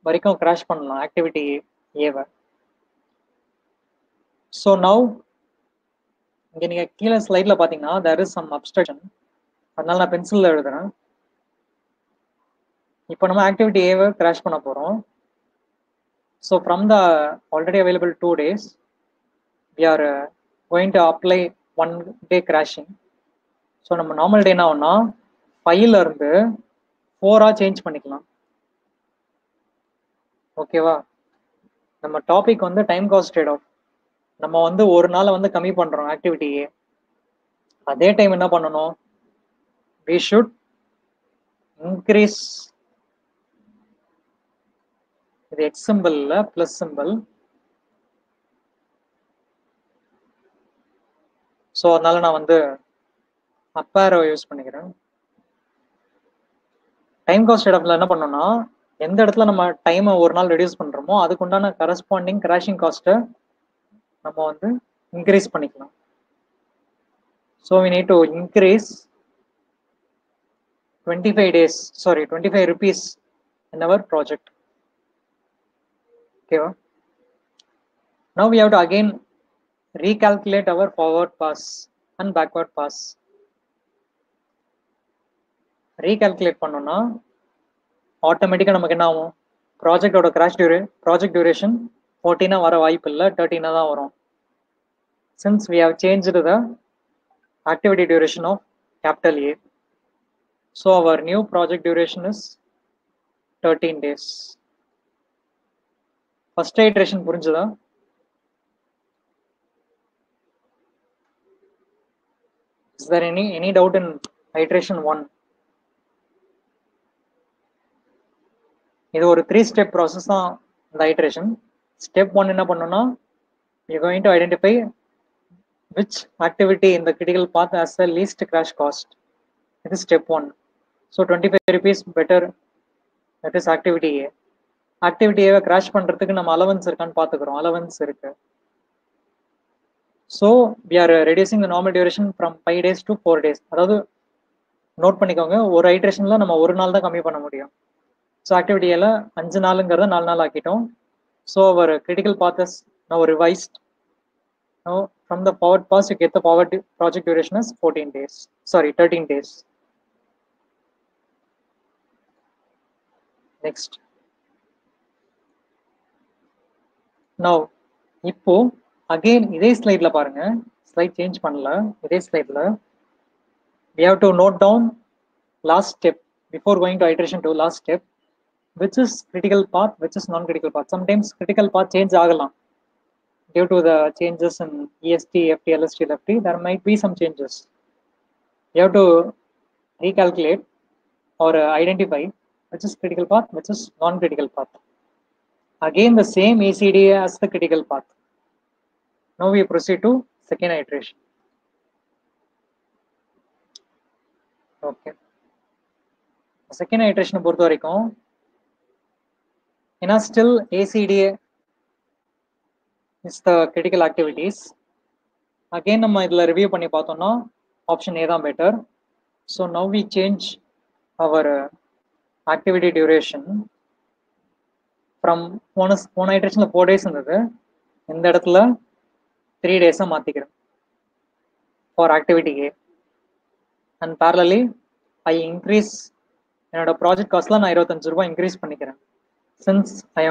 வரைக்கும் கிராஷ் பண்ணலாம் ஆக்டிவிட்டி ஏவை. ஸோ நவ் இங்கே நீங்கள் கீழே ஸ்லைடில் பார்த்தீங்கன்னா தேர் இஸ் சம் அப்ஸ்ட்ரக்ஷன். அதனால நான் பென்சிலில் எழுதுறேன். இப்போ நம்ம ஆக்டிவிட்டி ஏவை கிராஷ் பண்ண போகிறோம். So from the already available 2 days we are going to apply 1 day crashing. So நம்ம நார்மல் டே என்ன ஆகும்னா 5ல இருந்து 4 சேஞ்ச் பண்ணிக்கலாம். ஓகேவா? நம்ம டாபிக் வந்து டைம் காஸ்ட் ட்ரேட் ஆஃப். நம்ம வந்து ஒரு நாளை வந்து கம்மி பண்ணுறோம் ஆக்டிவிட்டியே. அதே டைம் என்ன பண்ணணும்? we should increase, இது எக்ஸ் சிம்பிள் இல்லை ப்ளஸ் சிம்பிள். ஸோ அதனால நான் வந்து அப் ஆரோ யூஸ் பண்ணிக்கிறேன். டைம் காஸ்ட் இடத்துல என்ன பண்ணோம்னா, எந்த இடத்துல நம்ம டைமை ஒரு நாள் ரெடியூஸ் பண்ணுறோமோ அதுக்கு உண்டான கரஸ்பாண்டிங் கிராஷிங் காஸ்ட்டை நம்ம வந்து இன்க்ரீஸ் பண்ணிக்கலாம். So we need to increase 25 rupees in our project. Okay. Now we have to again recalculate our forward pass and backward pass. Recalculate பண்ணோம்னா ஆட்டோமேட்டிக்காக நமக்கு என்ன ஆகும்? ப்ராஜெக்டோட ப்ராஜெக்ட் டியூரேஷன் 14 வர வாய்ப்பு இல்லை, 13 தான் வரும். Since we have changed the activity duration of capital A, so our new project duration is 13 days. First iteration புரிஞ்சுதா? Is there any doubt in iteration 1? இது ஒரு 3-step process தான் இந்த iteration. Step 1 என்ன பண்ணோம்னா, we are going to identify which activity in the critical path has the least crash cost. This is step 1. So 25 rupees better, that is activity A. Activity A crash பண்றதுக்கு நம்ம allowance இருக்கான்னு பார்த்துக்கிறோம். allowance இருக்கு. So we are reducing the normal duration from 5 days to 4 days. அதாவது note பண்ணிக்கோங்க, ஒரு ஐட்ரேஷன்ல நம்ம ஒரு நாள் தான் கம்மி பண்ண முடியும். ஸோ ஆக்டிவிட்டி ஏல 5 நாளுங்கிறத 4 நாள் ஆக்கிட்டோம். So our critical path is now revised. Now from the forward pass you get the forward project duration as 13 days. Next. Now இப்போ again இதே ஸ்லைட்ல பாருங்க, ஸ்லைட் சேஞ்ச் பண்ணல, இதே ஸ்லைட்ல we have to note down last step before going to iteration 2. last step, which is critical path, which is non-critical path. Sometimes critical path change ஆகலாம் due to the changes in EST, FT, LST, LFT. There might be some changes. You have to recalculate or identify which is critical path, which is non-critical path. Again the same ECD as the critical path. Now we proceed to second iteration. Okay. Second iteration பொறுத்த வரைக்கும் ஏன்னா still ACDA is the critical activities. Again நம்ம இதில் review பண்ணி பார்த்தோம்னா option A தான் better. So now we change our activity duration from போன ஐட்ரேஷனில் 4 days இருந்தது, இந்த இடத்துல 3 days மாற்றிக்கிறேன் for activity A. And parallelly I increase என்னோட ப்ராஜெக்ட் காஸ்ட்லாம் நான் 25 ரூபாய் இன்க்ரீஸ் பண்ணிக்கிறேன். Since I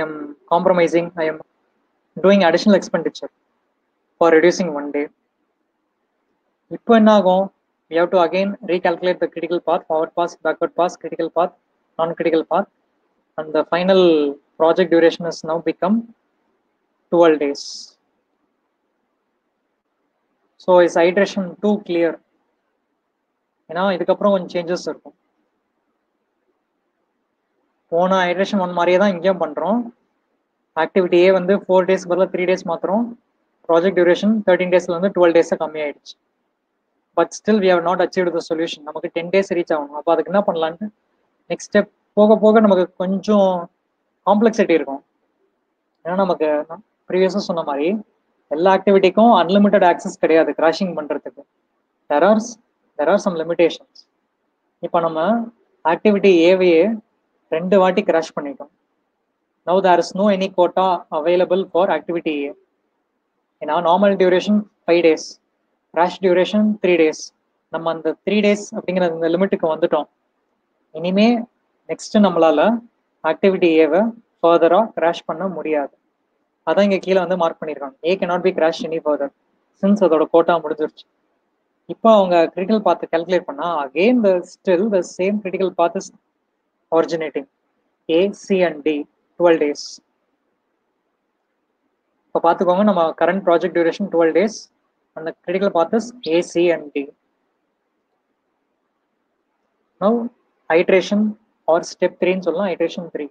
am compromising, I am doing additional expenditure for reducing 1 day. இப்போ என்ன ஆகும்? we have to again recalculate the critical path, forward pass, backward pass, critical path, non-critical path, and the final project duration has now become 12 days. So is iteration 2 clear? ஏன்னா இதுக்கப்புறம் கொஞ்சம் changes இருக்கும். போன iteration 1 மாதிரியே தான் இங்கேயும் பண்ணுறோம். Activity ஏ வந்து 4 days பதிலாக 3 days மாத்திரம், ப்ராஜெக்ட் டியூரேஷன் 13 daysல வந்து 12 days கம்மி ஆயிடுச்சு. But still we have not achieve the solution. நமக்கு 10 days ரீச் ஆகணும். அப்போ அதுக்கு என்ன பண்ணலான்ட்டு நெக்ஸ்ட் ஸ்டெப் போக போக நமக்கு கொஞ்சம் காம்ப்ளெக்சிட்டி இருக்கும். ஏன்னா நமக்கு ப்ரீவியஸாக சொன்ன மாதிரி எல்லா ஆக்டிவிட்டிக்கும் அன்லிமிட்டட் ஆக்சஸ் கிடையாது கிராஷிங் பண்ணுறதுக்கு. There are some limitations. இப்போ நம்ம ஆக்டிவிட்டி ஏவையே 2 வாட்டி கிராஷ் பண்ணிட்டோம். Now there is no any quota available for activity A. ஏன்னா normal duration 5 days, crash duration 3 days. நம்ம அந்த 3 days அப்படிங்கிற அந்த லிமிட்டுக்கு வந்துட்டோம். இனிமே நெக்ஸ்ட் நம்மளால ஆக்டிவிட்டி ஏவை ஃபர்தராக கிராஷ் பண்ண முடியாது. அதான் இங்கே கீழே வந்து மார்க் பண்ணியிருக்காங்க. A cannot be crash any further since அதோட கோட்டா முடிஞ்சிருச்சு. இப்போ அவங்க கிரிட்டிக்கல் பாத் கால்குலேட் பண்ணா again still the same critical path is originating A, C and D 12 days. இப்போ பார்த்துக்கோங்க, நம்ம கரண்ட் ப்ராஜெக்ட் டியூரேஷன் 12 days, அந்த critical path is A, C and D. Now iteration or step 3ன்னு சொல்லலாம். Iteration 3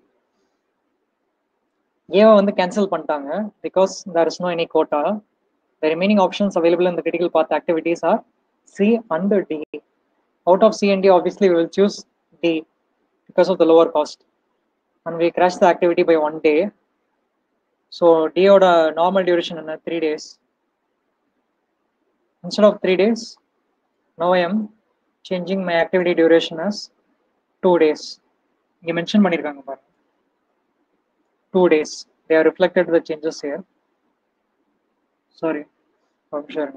ஏவை வந்து cancel பண்ணிட்டாங்க because there is no any quota. The remaining options available in the critical path activities are C and D. Out of C and D, obviously we will choose D because of the lower cost. And we crash the activity by 1 day. So D oda normal duration in 3 days. Instead of 3 days, now I am changing my activity duration as 2 days. You mentioned பண்ணிருக்காங்க பாருங்க 2 days. They are reflected the changes here. Sorry. Sure.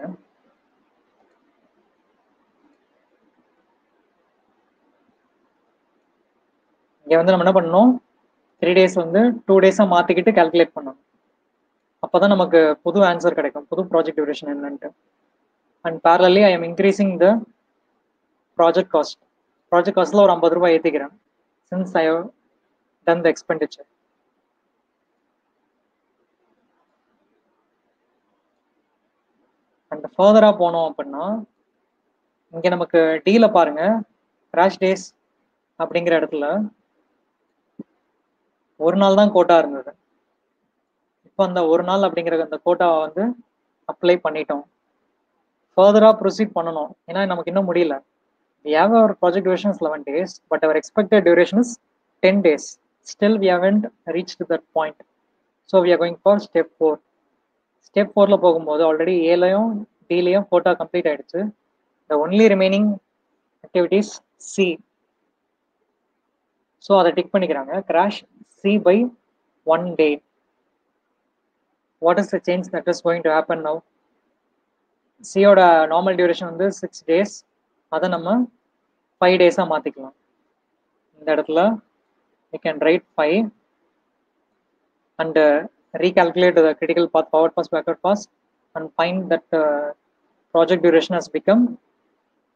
இங்கே வந்து நம்ம என்ன பண்ணணும், 3 days வந்து 2 days மாற்றிக்கிட்டு calculate பண்ணணும். அப்போ தான் நமக்கு புது ஆன்சர் கிடைக்கும், புது ப்ராஜெக்ட் டியூரேஷன் என்னன்ட்டு. And parallelly I am increasing the project cost. Project காஸ்ட்டில் ஒரு 50 ரூபாய் ஏற்றிக்கிறேன் since I have done the expenditure. And ஃபர்தராக போனோம் அப்படின்னா இங்கே நமக்கு டீல பாருங்க, கிராஷ் டேஸ் அப்படிங்கிற இடத்துல ஒரு நாள் தான் கோட்டா இருந்தது. இப்போ அந்த ஒரு நாள் அப்படிங்கிற அந்த கோட்டாவை வந்து அப்ளை பண்ணிட்டோம். ஃபர்தராக ப்ரொசீட் பண்ணணும், ஏன்னா நமக்கு இன்னும் முடியல. We have our project duration is 11 days, but our expected duration is 10 days. Still we haven't reached that point. So we are going for step 4. Step 4ல போகும்போது ஆல்ரெடி ஏலையும் டிலையும் கோட்டா கம்ப்ளீட் ஆயிடுச்சு. The only remaining activities C. So அதை tick பண்ணிக்கிறாங்க. Crash C by 1 day. What is the change that is going to happen now? சியோட normal duration வந்து 6 days, அதை நம்ம 5 days மாற்றிக்கலாம். இந்த இடத்துல we can write 5 and recalculate the critical path, forward pass, backward pass, and find that project duration has become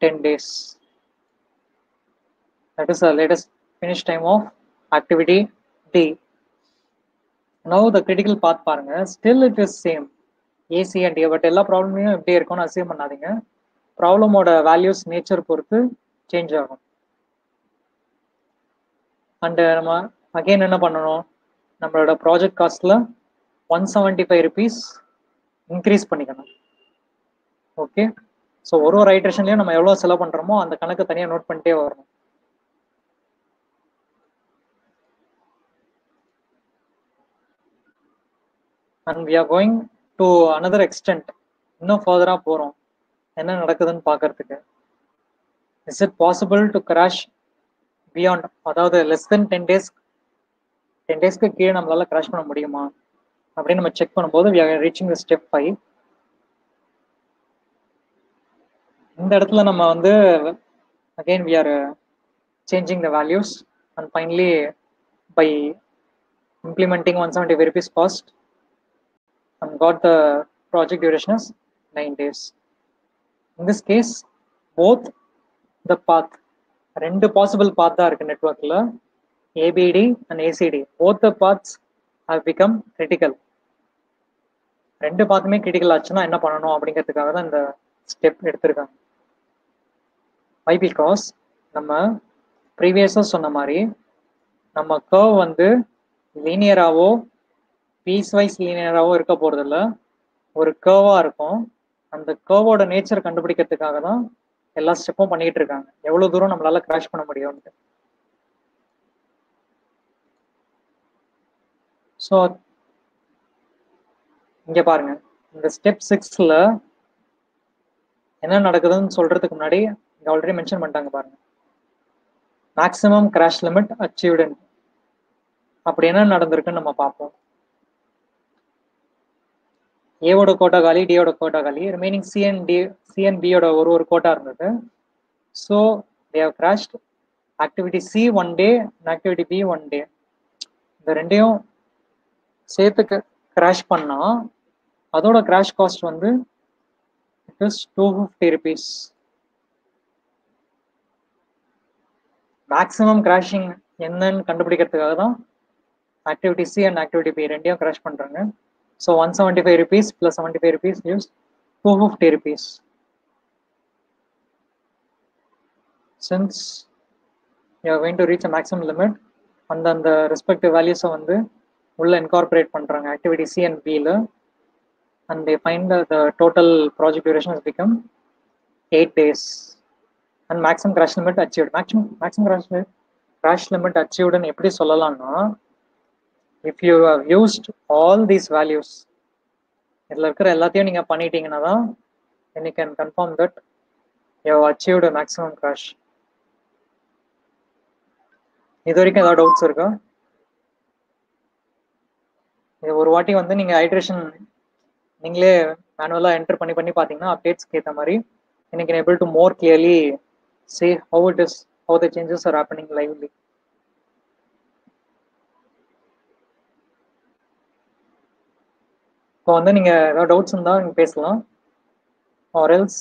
10 days. That is the latest finish time of activity D. Now the critical path பாருங்க, still it is same AC and A, but எல்லா ப்ராப்ளமையும் எப்படி இருக்கும்னு assume பண்ணாதீங்க. ப்ராப்ளமோட values nature பொறுத்து change ஆகும். And நம்ம again என்ன பண்ணணும், நம்மளோட ப்ராஜெக்ட் காஸ்ட்ல 175 rupees இன்க்ரீஸ் பண்ணிக்கணும். ஓகே, ஸோ ஒரு ஐட்ரேஷன்லையும் நம்ம எவ்வளோ செலவு பண்ணுறோமோ அந்த கணக்கு தனியாக நோட் பண்ணிட்டே வரணும். And we are going to another extent. இன்னும் ஃபர்தராக போகிறோம் என்ன நடக்குதுன்னு பார்க்கறதுக்கு. Is it possible to crash beyond, அதாவது லெஸ் தென் 10 days, 10 daysக்கு கீழே நம்மளால கிராஷ் பண்ண முடியுமா அப்படின்னு நம்ம செக் பண்ணும்போது we are reaching the step 5. இந்த இடத்துல நம்ம வந்து again we are changing the values and finally by implementing 175 rupees cost and got the project duration as 9 days. In this case both the path. ரெண்டு possible path தான் இருக்கு நெட்வொர்க்ல, ABD and ACD. Both the paths have become critical. ரெண்டு பாத்துமே critical ஆச்சுன்னா என்ன பண்ணணும் அப்படிங்கிறதுக்காக தான் இந்த ஸ்டெப் எடுத்திருக்காங்க. வை பிகாஸ் நம்ம ப்ரீவியஸாக சொன்ன மாதிரி நம்ம கர்வ் வந்து லீனியராகவோ பீஸ் வைஸ் லீனியராகவோ இருக்க போகிறதில்ல, ஒரு கர்வாக இருக்கும். அந்த கர்வோட நேச்சர் கண்டுபிடிக்கிறதுக்காக தான் எல்லா ஸ்டெப்பும் பண்ணிக்கிட்டு இருக்காங்க, எவ்வளோ தூரம் நம்மளால கிராஷ் பண்ண முடியும்ட்டு. ஸோ இங்கே பாருங்க, இந்த ஸ்டெப் 6ல் என்ன நடக்குதுன்னு சொல்றதுக்கு முன்னாடி இங்கே ஆல்ரெடி மென்ஷன் பண்ணிட்டாங்க பாருங்க, மேக்ஸிமம் கிராஷ் லிமிட் அச்சீவ்டு. அப்படி என்ன நடந்திருக்குன்னு நம்ம பார்ப்போம். ஏவோட கோட்டா காலி, டியோட கோட்டா காலி, ரிமைனிங் சிஎன்பியோட ஒரு கோட்டா இருந்தது. So they have crashed activity C 1 day and activity B 1 day. இந்த ரெண்டையும் சேர்த்து கிராஷ் பண்ணா அதோட கிராஷ் காஸ்ட் வந்து it is 250 rupees. Maximum crashing என்னன்னு கண்டுபிடிக்கிறதுக்காக தான் activity C and activity B ரெண்டையும் கிராஷ் பண்றாங்க. So 175 rupees plus 75 rupees gives 250 rupees. Since you are going to reach a maximum limit, அந்த ரெஸ்பெக்டிவ் வேல்யூஸை வந்து உள்ள இன்கார்பரேட் பண்றாங்க ஆக்டிவிட்டி சி அண்ட் பியில், and they find that the total project duration has become 8 days and maximum crash limit achieved. Maximum crash limit achieved ன்னு எப்படி சொல்லலாம்னா, if you have used all these values, இதில் இருக்கிற எல்லாத்தையும் நீங்கள் பண்ணிட்டீங்கன்னா தான் then you can confirm that you have achieved a maximum crash. இது வரைக்கும் ஏதாவது டவுட்ஸ் இருக்கா? இது ஒரு வாட்டி வந்து நீங்கள் ஹைட்ரேஷன் நீங்களே மேனுவலாக என்டர் பண்ணி பார்த்தீங்கன்னா அப்டேட்ஸ்க்கு ஏற்ற மாதிரி you can able to more clearly see how the changes are happening lively. இப்போ வந்து நீங்கள் ஏதாவது டவுட்ஸ் இருந்தால் நீங்கள் பேசலாம், or else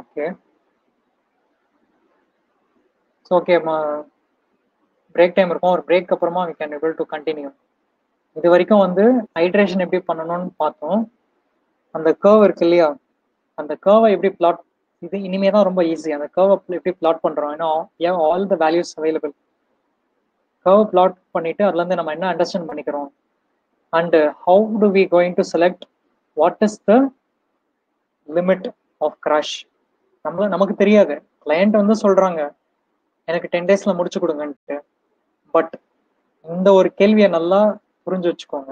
okay. So okay, break time இருக்கும், ஒரு பிரேக் அப்புறமா we can able to continue. இது வரைக்கும் வந்து ஹைட்ரேஷன் எப்படி பண்ணணும்னு பார்த்தோம். அந்த கர்வ் இருக்கு இல்லையா, அந்த கர்வை எப்படி பிளாட், இது இனிமே தான் ரொம்ப ஈஸி. அந்த கர்வை எப்படி பிளாட் பண்ணுறோம், ஏன்னா all the values available. Curve plot பண்ணிட்டு அதுலேருந்து நம்ம என்ன அண்டர்ஸ்டாண்ட் பண்ணிக்கிறோம், and how do we going to select what is the limit of crash. நமக்கு தெரியாது. கிளையண்ட் வந்து சொல்றாங்க எனக்கு 10 days முடிச்சு கொடுங்கன்ட்டு. பட் இந்த ஒரு கேள்வியை நல்லா புரிஞ்சு வச்சுக்கோங்க.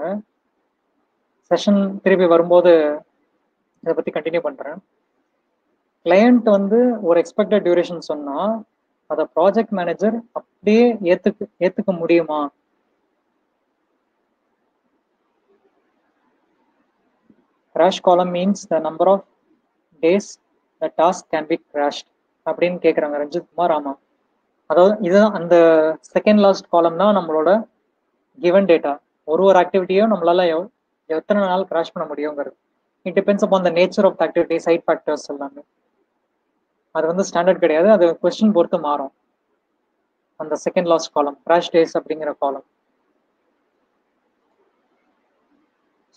செஷன் திருப்பி வரும்போது இதை பற்றி கண்டினியூ பண்ணுறேன். கிளையண்ட் வந்து ஒரு எக்ஸ்பெக்டட் டியூரேஷன் சொன்னால் அதை ப்ராஜெக்ட் மேனேஜர் அப்படியே ஏற்றுக்க முடியுமா? கிராஷ் காலம் means the number of days the task can be crashed அப்படின்னு கேட்குறாங்க ரஞ்சித் குமார். ஆமாம், அதாவது இதுதான் அந்த செகண்ட் லாஸ்ட் காலம் தான் நம்மளோட கிவன் டேட்டா. ஒரு ஆக்டிவிட்டியும் நம்மளால எத்தனை நாள் கிராஷ் பண்ண முடியுங்கிறது. It depends upon the nature of the activity, side factors எல்லாமே. அது வந்து ஸ்டாண்டர்ட் கிடையாது, அது கொஸ்டின் பொறுத்து மாறும். அந்த second last column crash days அப்படிங்கிற காலம்.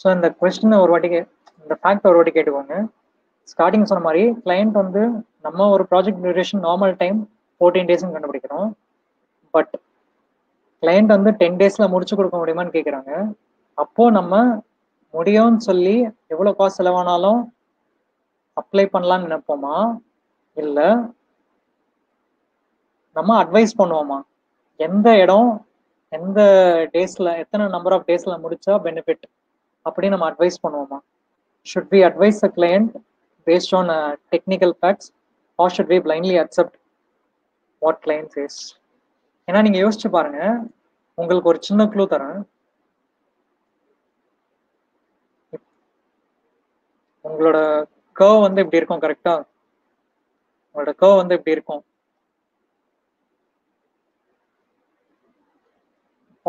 ஸோ இந்த கொஸ்டின் ஒரு வாட்டி இந்த ஃபேக்ட் ஒரு வாட்டி கேட்டுக்கோங்க. ஸ்டார்டிங் சொன்ன மாதிரி கிளையண்ட் வந்து நம்ம ஒரு project duration normal time 14 days கண்டுபிடிக்கிறோம். பட் கிளையண்ட் வந்து 10 days முடிச்சு கொடுக்க முடியுமான்னு கேட்குறாங்க. அப்போ நம்ம முடியும்னு சொல்லி எவ்வளோ காசு செலவானாலும் அப்ளை பண்ணலான்னு நினைப்போமா, இல்லை நம்ம அட்வைஸ் பண்ணுவோமா? எந்த இடம் எந்த டேஸ்ல எத்தனை நம்பர் ஆஃப் டேஸ்ல முடிச்சா பெனிஃபிட் அப்படி நம்ம அட்வைஸ் பண்ணுவோமா? should we advise the client based on technical facts or should we blindly accept what client says? ஏன்னா நீங்க யோசிச்சு பாருங்க, உங்களுக்கு ஒரு சின்ன க்ளூ தரேன். உங்களோட கர்வ் வந்து இப்படி இருக்கும், கரெக்டா? உங்களோட கர்வ் வந்து இப்படி இருக்கும்.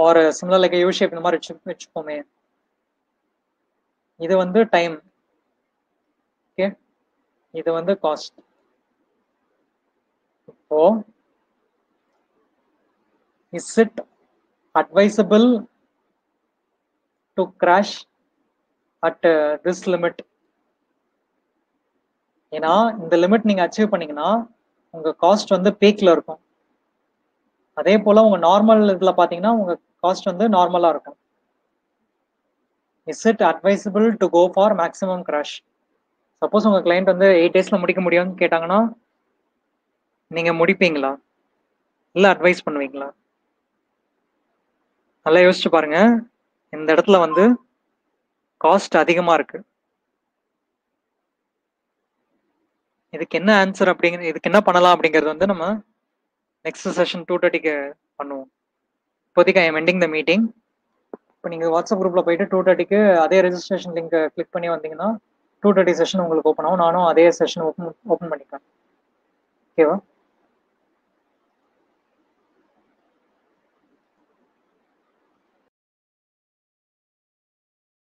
ஒரு சிமிலர் லைக் யூ ஷேப் இந்த மாதிரி வச்சுப்போமே. இது வந்து டைம், ஓகே, இது வந்து cost. Oh is it advisable to crash at this limit? ஏன்னா இந்த லிமிட் நீங்க அச்சீவ் பண்ணீங்கன்னா உங்க காஸ்ட் வந்து பீக்ல இருக்கும். அதே போல உங்க நார்மல் இதுல பாத்தீங்கன்னா உங்க காஸ்ட் வந்து நார்மலா இருக்கும். Is it advisable to go for maximum crash? Suppose உங்க கிளைண்ட் வந்து 8 daysல முடிக்க முடியும்னு கேட்டாங்கன்னா நீங்க முடிப்பீங்களா இல்ல அட்வைஸ் பண்ணுவீங்களா? நல்லா யோசிச்சு பாருங்க. இந்த இடத்துல வந்து காஸ்ட் அதிகமா இருக்கு. இதுக்கு என்ன ஆன்சர் அப்படிங்கிறது, இதுக்கு என்ன பண்ணலாம் அப்படிங்கிறது வந்து நம்ம நெக்ஸ்ட் செஷன் 2:30க்கு பண்ணுவோம். இப்போதைக்கு I am ending the meeting. இப்போ நீங்கள் வாட்ஸ்அப் குரூப்பில் போயிட்டு 2:30க்கு அதே ரெஜிஸ்ட்ரேஷன் லிங்கை கிளிக் பண்ணி வந்தீங்கன்னா 2:30 செஷன் உங்களுக்கு ஓப்பன் ஆகும். நானும் அதே செஷன் ஓப்பன் பண்ணிப்பேன். ஓகேவா?